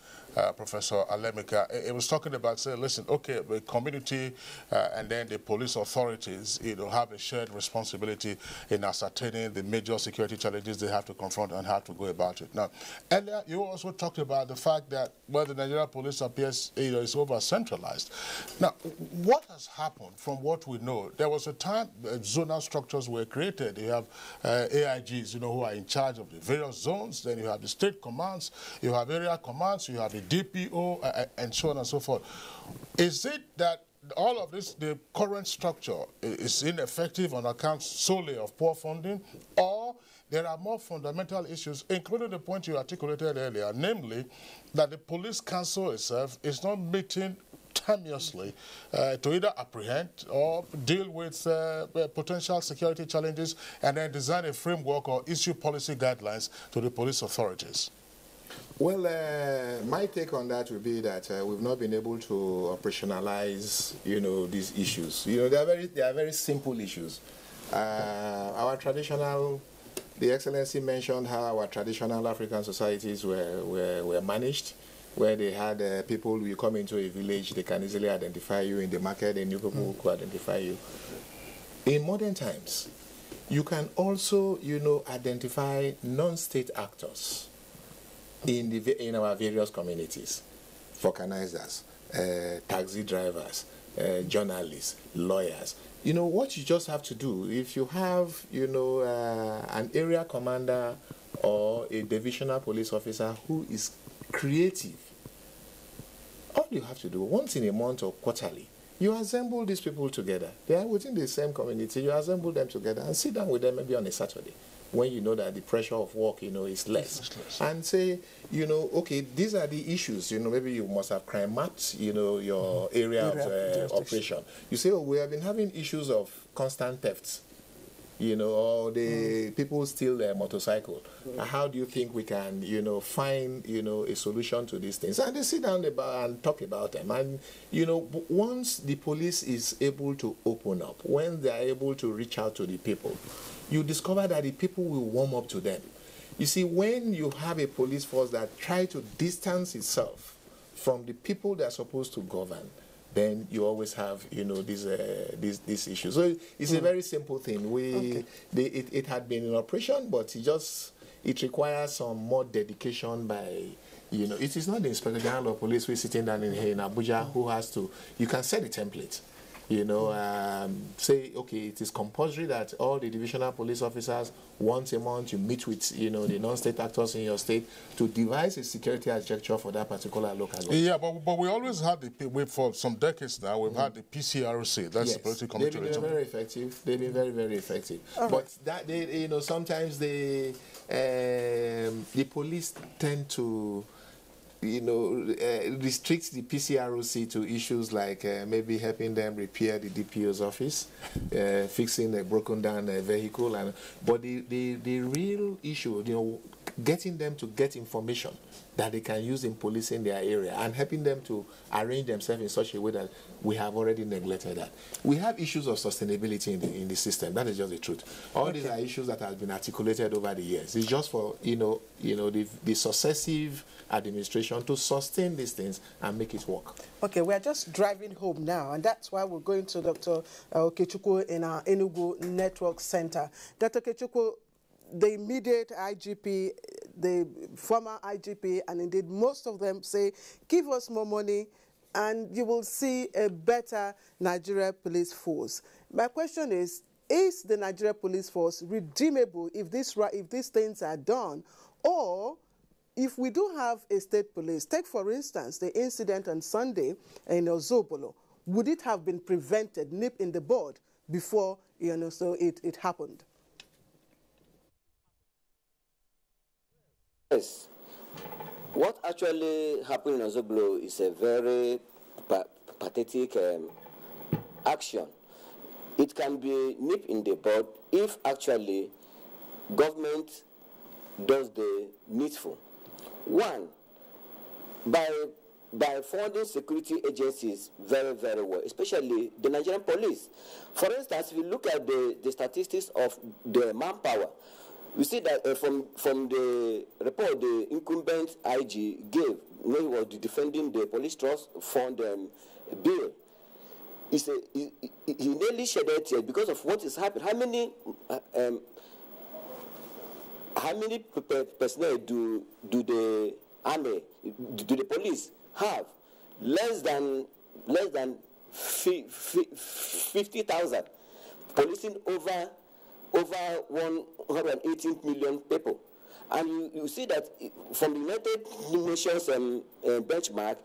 Professor Alemika. It was talking about, say, listen, okay, the community and then the police authorities, have a shared responsibility in ascertaining the major security challenges they have to confront and how to go about it. Now, earlier you also talked about the fact that the Nigerian police appears, is over-centralized. Now, what has happened from what we know? There was a time zonal structures were created. You have AIGs, who are in charge of the various zones. Then you have the state commands, you have area commands, you have the DPO, and so on and so forth. Is it that all of this, the current structure, is ineffective on account solely of poor funding, or there are more fundamental issues, including the point you articulated earlier, namely that the police council itself is not meeting timeously to either apprehend or deal with potential security challenges and then design a framework or issue policy guidelines to the police authorities? Well, my take on that would be that we've not been able to operationalize, these issues. They are very simple issues. Our traditional, the Excellency mentioned how our traditional African societies were managed, where they had people, you come into a village, they can easily identify you in the market, and new people who identify you. In modern times, you can also, identify non-state actors in our various communities, vulcanizers, taxi drivers, journalists, lawyers. What you just have to do, if you have, an area commander or a divisional police officer who is creative, all you have to do, once in a month or quarterly, you assemble these people together. They are within the same community. You assemble them together and sit down with them maybe on a Saturday when you know that the pressure of work, you know, is less. And say, you know, okay, these are the issues, you know, maybe you must have crime mapped, you know, your area of operation. You say, oh, we have been having issues of constant thefts, you know, or the people steal their motorcycle. How do you think we can, you know, find, you know, a solution to these things? And they sit down and talk about them. And, you know, once the police is able to open up, when they are able to reach out to the people, you discover that the people will warm up to them. You see, when you have a police force that try to distance itself from the people that are supposed to govern, then you always have, you know, these issues. So it's a very simple thing. It had been in operation, but it requires some more dedication by, you know, it is not the Inspector General of Police who is sitting down in Abuja who has to, you can set a template. You know, say, okay, it is compulsory that all the divisional police officers, once a month, you meet with, you know, the non-state actors in your state to devise a security architecture for that particular local government. Yeah, but we always had for some decades now, we've had the PCRC, that's the Political Committee. They've been very effective. They've been very, very effective. But that, you know, sometimes the police tend to, you know, restricts the PCROC to issues like maybe helping them repair the DPO's office, fixing a broken down vehicle, but the real issue, you know, getting them to get information that they can use in policing their area and helping them to arrange themselves in such a way that we have already neglected that. We have issues of sustainability in the system. That is just the truth. All these are issues that have been articulated over the years. It's just for, you know, the successive administration to sustain these things and make it work. Okay, we're just driving home now, and that's why we're going to Dr. Okechukwu in our Enugu Network Center. Dr. Okechukwu, the immediate IGP, the former IGP, and indeed most of them say, give us more money and you will see a better Nigeria police force. My question is the Nigeria police force redeemable if these things are done? Or if we do have a state police, take for instance the incident on Sunday in Ozobolo, would it have been prevented, nip in the bud, before, you know, so it happened? Yes. What actually happened in Ozobolo is a very pathetic action. It can be nipped in the bud if actually government does the needful. One, by funding security agencies very, very well, especially the Nigerian police. For instance, if you look at the statistics of the manpower, we see that from the report the incumbent IG gave when he was defending the police trust fund bill, he nearly shedded tears because of what is happening. How many personnel do the army, do the police have? Less than 50,000, policing over 118 million people. And you see that from the United Nations benchmark,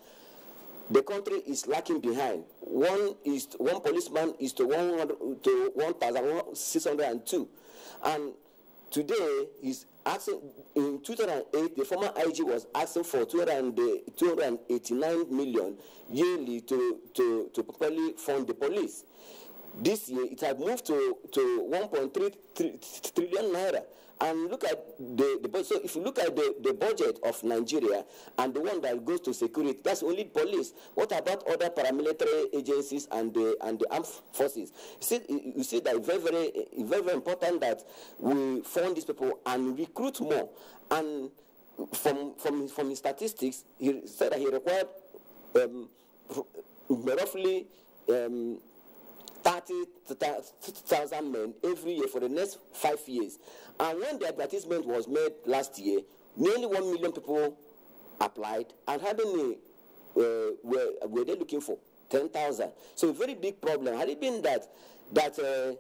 the country is lacking behind. One policeman is to 1,602. And today, he's asking, in 2008, the former IG was asking for 289 million yearly to properly fund the police. This year, it had moved to 1.3 trillion naira. And look at the budget. So if you look at the budget of Nigeria and the one that goes to security, that's only police. What about other paramilitary agencies and the armed forces? You see that it's very, very important that we fund these people and recruit more. And from his statistics, he said that he required roughly 30,000 men every year for the next 5 years. And when the advertisement was made last year, nearly 1 million people applied, and how many were they looking for? 10,000. So a very big problem. Had it been that the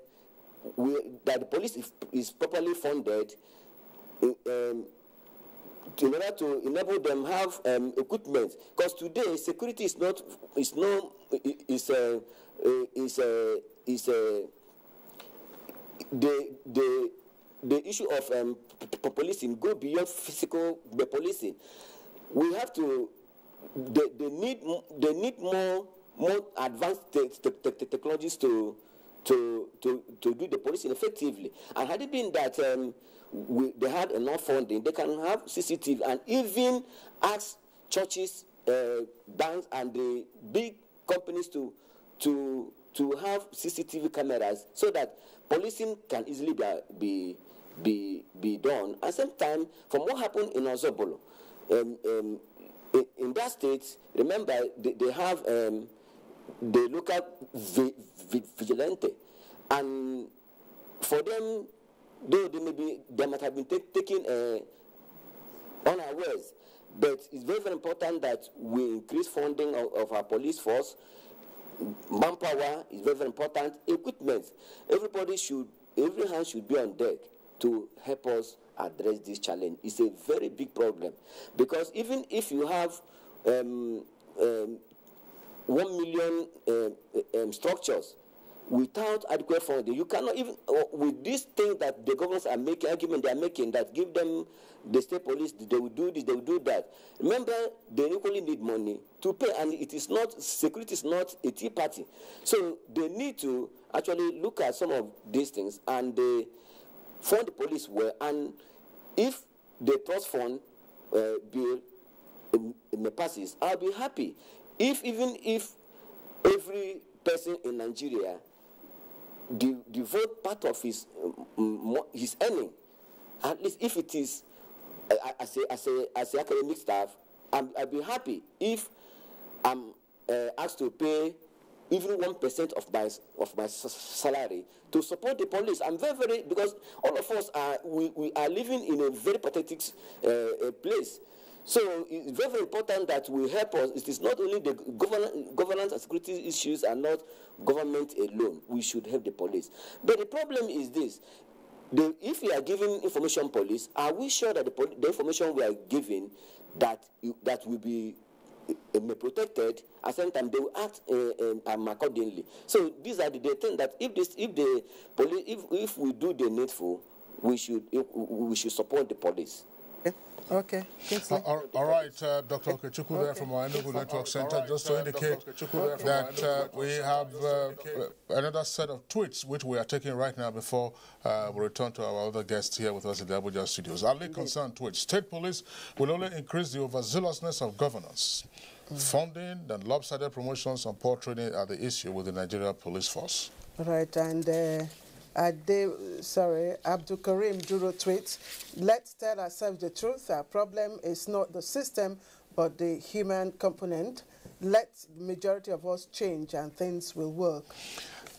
police is properly funded, in order to enable them have equipment, because today security is the issue of policing go beyond physical policing. We have to. They need more advanced technologies to do the policing effectively. And had it been that they had enough funding, they can have CCTV and even ask churches, banks, and the big companies to have CCTV cameras so that policing can easily be done. At the same time, from what happened in Ozobolo, in that state, remember they have the local vigilante, and for them, though they might have been taken unawares, but it's very, very important that we increase funding of our police force. Manpower is very, very important. Equipment, every hand should be on deck to help us address this challenge. It's a very big problem, because even if you have 1 million structures without adequate funding, you cannot even with this thing that the governments are making, argument they are making that give them the state police, they will do this, they will do that. Remember, they equally need money to pay, and it is not, security is not a tea party. So they need to actually look at some of these things and they fund the police well. And if the trust fund bill passes, I'll be happy. Even if every person in Nigeria devote part of his earning, at least if it is as a academic staff, I'll be happy if I'm asked to pay even 1% of my salary to support the police. I'm very, because all of us we are living in a very pathetic place. So it's very, very important that we help us. It is not only the governance and security issues are not government alone. We should help the police. But the problem is this. If we are giving information police, are we sure that the information we are giving that will be protected? At the same time, they will act accordingly. So these are the things that if we do the needful, we should support the police. Okay. All right, Dr. Okechukwu there from our Enugu Network Center, just to indicate that we have another set of tweets which we are taking right now before we return to our other guests here with us in the Abuja studios. Our lead concern tweet: State police will only increase the overzealousness of governance. Funding and lopsided promotions and poor training are the issue with the Nigeria police force. Right, and Abdul Karim Duro tweets, let's tell ourselves the truth. Our problem is not the system, but the human component. Let the majority of us change and things will work.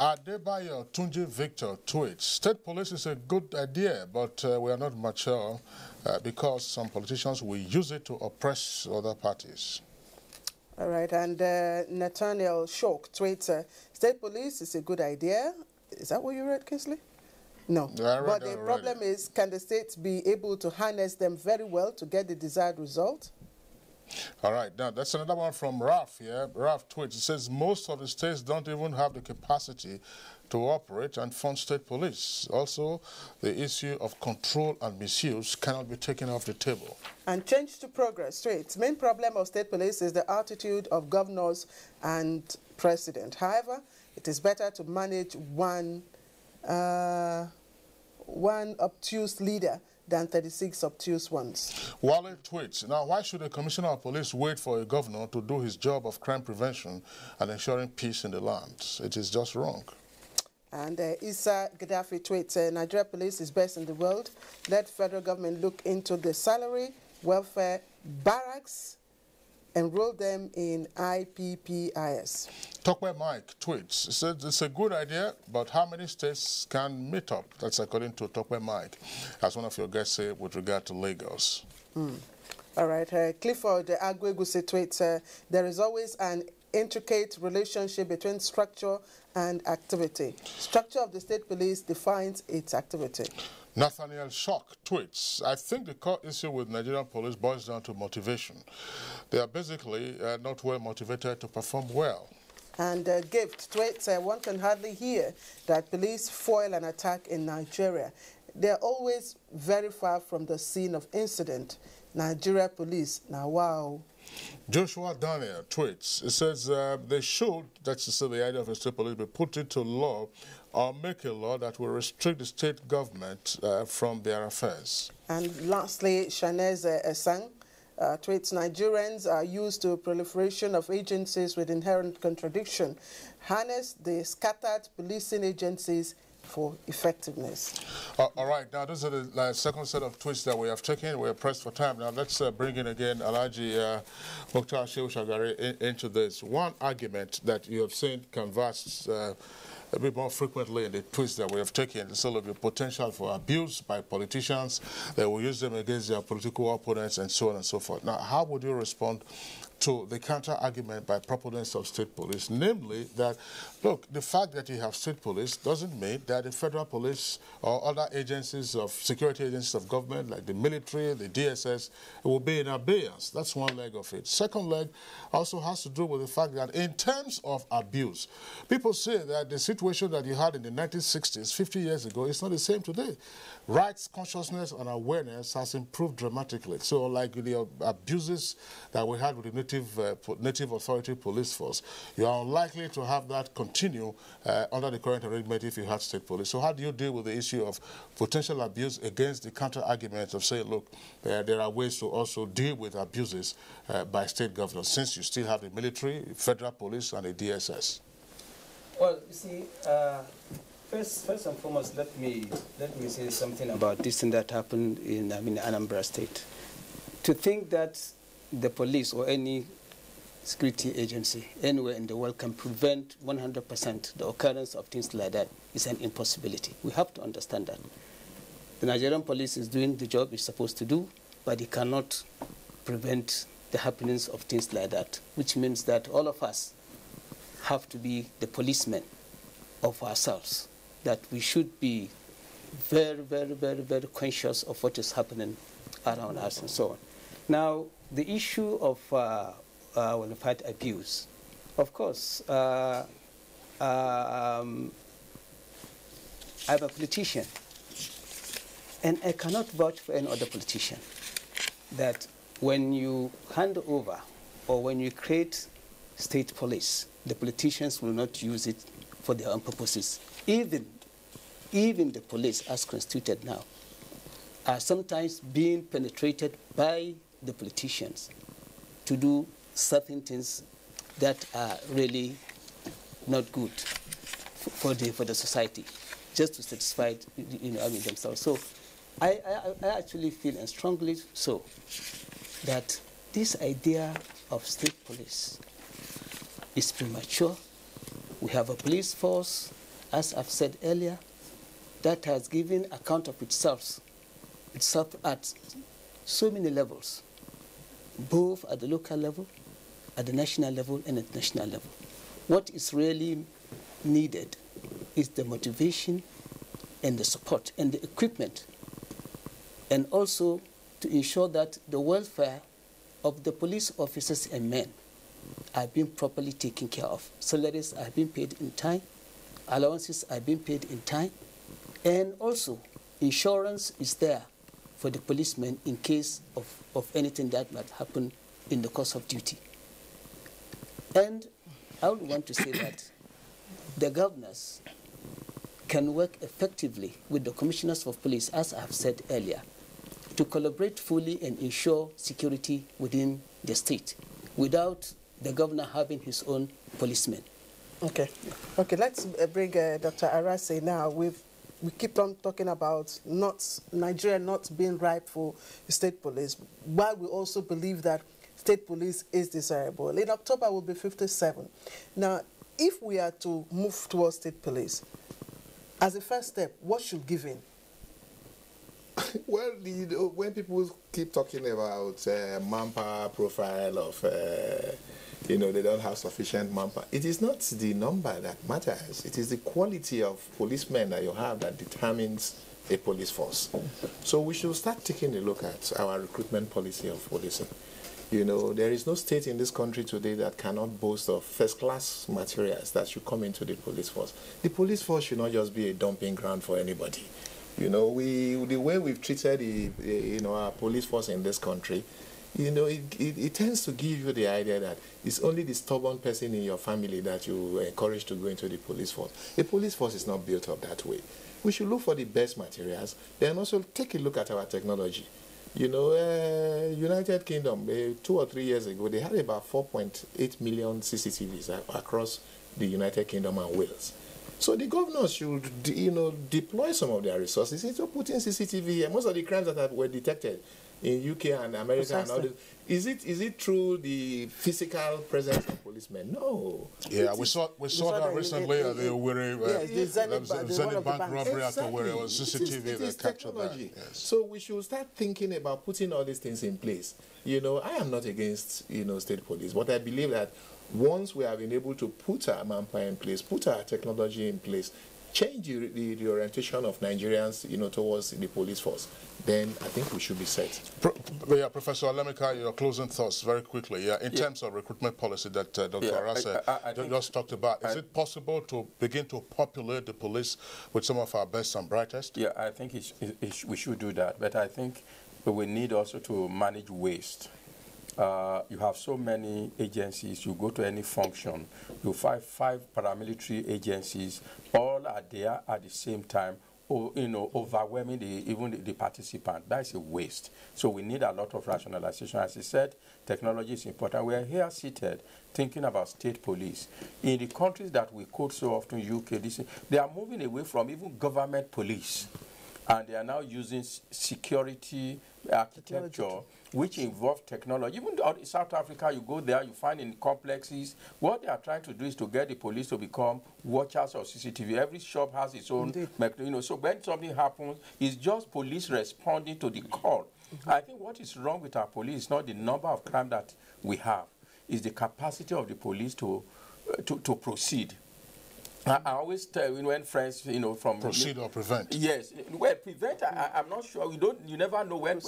Adebayo Tunji Victor tweets, state police is a good idea, but we are not mature because some politicians will use it to oppress other parties. All right, and Nathaniel Shock tweets, state police is a good idea. Is that what you read, Kingsley? No. But the problem is, can the states be able to harness them very well to get the desired result? All right, now that's another one from Raf here. Raf tweets, it says most of the states don't even have the capacity to operate and fund state police. Also, the issue of control and misuse cannot be taken off the table. And change to progress straight. Main problem of state police is the attitude of governors and president. However, it is better to manage one obtuse leader than 36 obtuse ones. Wale tweets, now why should a commissioner of police wait for a governor to do his job of crime prevention and ensuring peace in the land? It is just wrong. And Issa Gaddafi tweets, Nigeria police is best in the world. Let federal government look into the salary, welfare, barracks, enroll them in IPPIS. Tokwe Mike tweets, says it's a good idea, but how many states can meet up? That's according to Tokwe Mike, as one of your guests say with regard to Lagos. All right, Clifford Agweguse tweets, there is always an intricate relationship between structure and activity. Structure of the state police defines its activity. Nathaniel Shock tweets, I think the core issue with Nigerian police boils down to motivation. They are basically not well motivated to perform well. And Gift tweets, one can hardly hear that police foil an attack in Nigeria. they're always very far from the scene of incident. Nigeria police, now wow. Joshua Daniel tweets, it says they should, that's to say the idea of a state police, be put into law or make a law that will restrict the state government from their affairs. And lastly, Shanez Esang tweets, Nigerians are used to a proliferation of agencies with inherent contradiction. Harness the scattered policing agencies for effectiveness. All right, now those are the second set of tweets that we have taken. We are pressed for time. Now let's bring in again Alhaji Mukhtar Shehu Shagari into this. One argument that you have seen canvassed a bit more frequently in the tweets that we have taken is sort of the potential for abuse by politicians. They will use them against their political opponents and so on and so forth. Now, how would you respond to the counter-argument by proponents of state police, namely that, look, the fact that you have state police doesn't mean that the federal police or other agencies of security agencies of government, like the military, the DSS, will be in abeyance. That's one leg of it. Second leg also has to do with the fact that in terms of abuse, people say that the situation that you had in the 1960s, 50 years ago, is not the same today. Rights consciousness and awareness has improved dramatically. So like the abuses that we had with the native authority police force, you are unlikely to have that continue under the current arrangement if you had state police. So how do you deal with the issue of potential abuse against the counter-argument of saying, look, there are ways to also deal with abuses by state governors, since you still have the military, federal police, and the DSS? Well, you see, first and foremost, let me say something about this thing that happened in Anambra State. To think that the police or any security agency anywhere in the world can prevent 100% the occurrence of things like that is an impossibility. We have to understand that. The Nigerian police is doing the job it's supposed to do, but it cannot prevent the happenings of things like that, which means that all of us have to be the policemen of ourselves, that we should be very, very, very, very conscious of what is happening around us and so on. Now, the issue of fight abuse, of course, I'm a politician, and I cannot vouch for any other politician that when you hand over or when you create state police, the politicians will not use it for their own purposes. Even the police, as constituted now, are sometimes being penetrated by the politicians to do certain things that are really not good for the society, just to satisfy themselves. So I actually feel, and strongly so, that this idea of state police is premature. We have a police force, as I've said earlier, that has given account of itself at so many levels, both at the local level, at the national level, and at the national level. What is really needed is the motivation and the support and the equipment, and also to ensure that the welfare of the police officers and men are being properly taken care of. Salaries are being paid in time, allowances are being paid in time, and also insurance is there for the policemen in case of anything that might happen in the course of duty. And I would want to say that the governors can work effectively with the commissioners of police, as I have said earlier, to collaborate fully and ensure security within the state without the governor having his own policemen. Okay, let's bring Dr. Arase now. We keep on talking about Nigeria not being ripe for state police, while we also believe that state police is desirable. In October, we'll be 57. Now, if we are to move towards state police, as a first step, what should give in? Well, when people keep talking about manpower profile of, they don't have sufficient manpower, it is not the number that matters. It is the quality of policemen that you have that determines a police force. So we should start taking a look at our recruitment policy of policing. There is no state in this country today that cannot boast of first-class materials that should come into the police force. The police force should not just be a dumping ground for anybody. You know, the way we've treated our police force in this country, you know, it tends to give you the idea that it's only the stubborn person in your family that you encourage to go into the police force. The police force is not built up that way. We should look for the best materials, then also take a look at our technology. You know, United Kingdom, 2 or 3 years ago, they had about 4.8 million CCTVs across the United Kingdom and Wales. So the governors should, you know, deploy some of their resources into putting CCTV here. Most of the crimes that were detected in UK and America and all this, is it through the physical presence of policemen? No. Yeah, we saw that recently at the Zenith Bank robbery at where it was CCTV that captured that. Yes. So we should start thinking about putting all these things in place. You know, I am not against, you know, state police, but I believe that once we have been able to put our manpower in place, put our technology in place, change the orientation of Nigerians, you know, towards the police force, then I think we should be set. Professor Alemika, your closing thoughts very quickly. Yeah, in terms of recruitment policy that Dr. Arase just talked about, is it possible to begin to populate the police with some of our best and brightest? Yeah, I think we should do that, but I think we need also to manage waste. You have so many agencies. You go to any function, you find 5 paramilitary agencies, all are there at the same time, or, you know, overwhelming even the participant. That is a waste. So we need a lot of rationalization. As I said, technology is important. We are here seated thinking about state police. In the countries that we quote so often, UK, they are moving away from even government police. And they are now using security architecture, which involve technology. Even in South Africa, you go there, you find in complexes, what they are trying to do is to get the police to become watchers of CCTV. Every shop has its own, you know, so when something happens, it's just police responding to the call. I think what is wrong with our police is not the number of crime that we have, it's the capacity of the police to proceed. I always tell when friends, you know, from proceed or prevent. Yes, well, prevent. I'm not sure. You never know when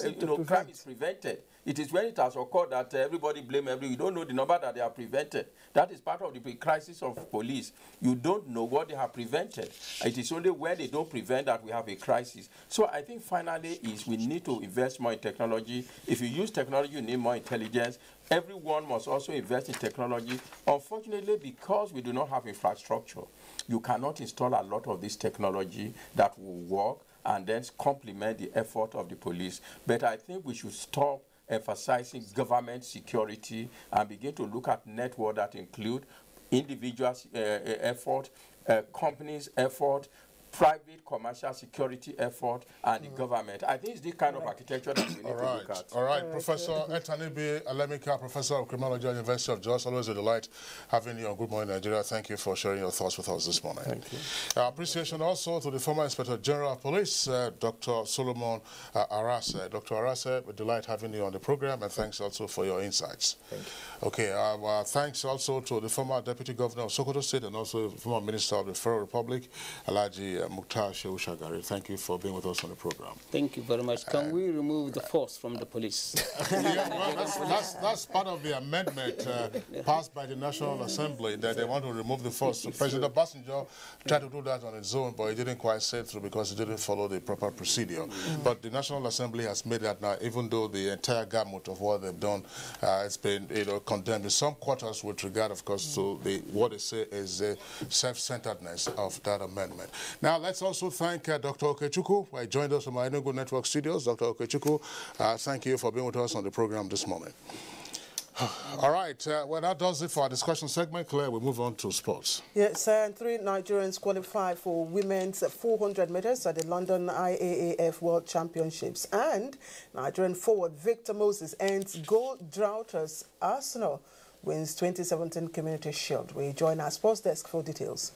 crime is prevented. It is when it has occurred that everybody blame everybody. You don't know the number that they have prevented. That is part of the crisis of police. You don't know what they have prevented. It is only when they don't prevent that we have a crisis. So I think finally is we need to invest more in technology. If you use technology, you need more intelligence. Everyone must also invest in technology. Unfortunately, because we do not have infrastructure, you cannot install a lot of this technology that will work and then complement the effort of the police. But I think we should stop emphasizing government security and begin to look at networks that include individuals' effort, companies' effort, private commercial security effort, and the government. I think it's this kind of architecture that we need to look at. All right, Professor Etanibi Alemika, Professor of Criminology at the University of Jos. Always a delight having you on Good Morning Nigeria. Thank you for sharing your thoughts with us this morning. Thank you. Appreciation also to the former Inspector General of Police, Dr. Solomon Arase. Dr. Arase, a delight having you on the program, and thanks also for your insights. Thank you. Okay, thanks also to the former Deputy Governor of Sokoto State and also the former Minister of the Federal Republic, Alhaji Mukhtar Shehu Shagari. Thank you for being with us on the program. Thank you very much. Can we remove the force from the police? Yeah, well, that's part of the amendment passed by the National Assembly that they want to remove the force. So President Obasanjo tried to do that on his own, but he didn't quite say through because he didn't follow the proper procedure. But the National Assembly has made that now, even though the entire gamut of what they've done has been, you know, condemned in some quarters with regard, of course, to what they say is the self-centeredness of that amendment. Now, let's also thank Dr. Okechukwu, who joined us from our Enugu Network studios. Dr. Okechukwu, thank you for being with us on the program this morning. All right, well, that does it for our discussion segment. Claire, we move on to sports. Yes, and 3 Nigerians qualified for women's 400 meters at the London IAAF World Championships. And Nigerian forward Victor Moses ends goal drought as Arsenal wins 2017 Community Shield. We join our sports desk for details.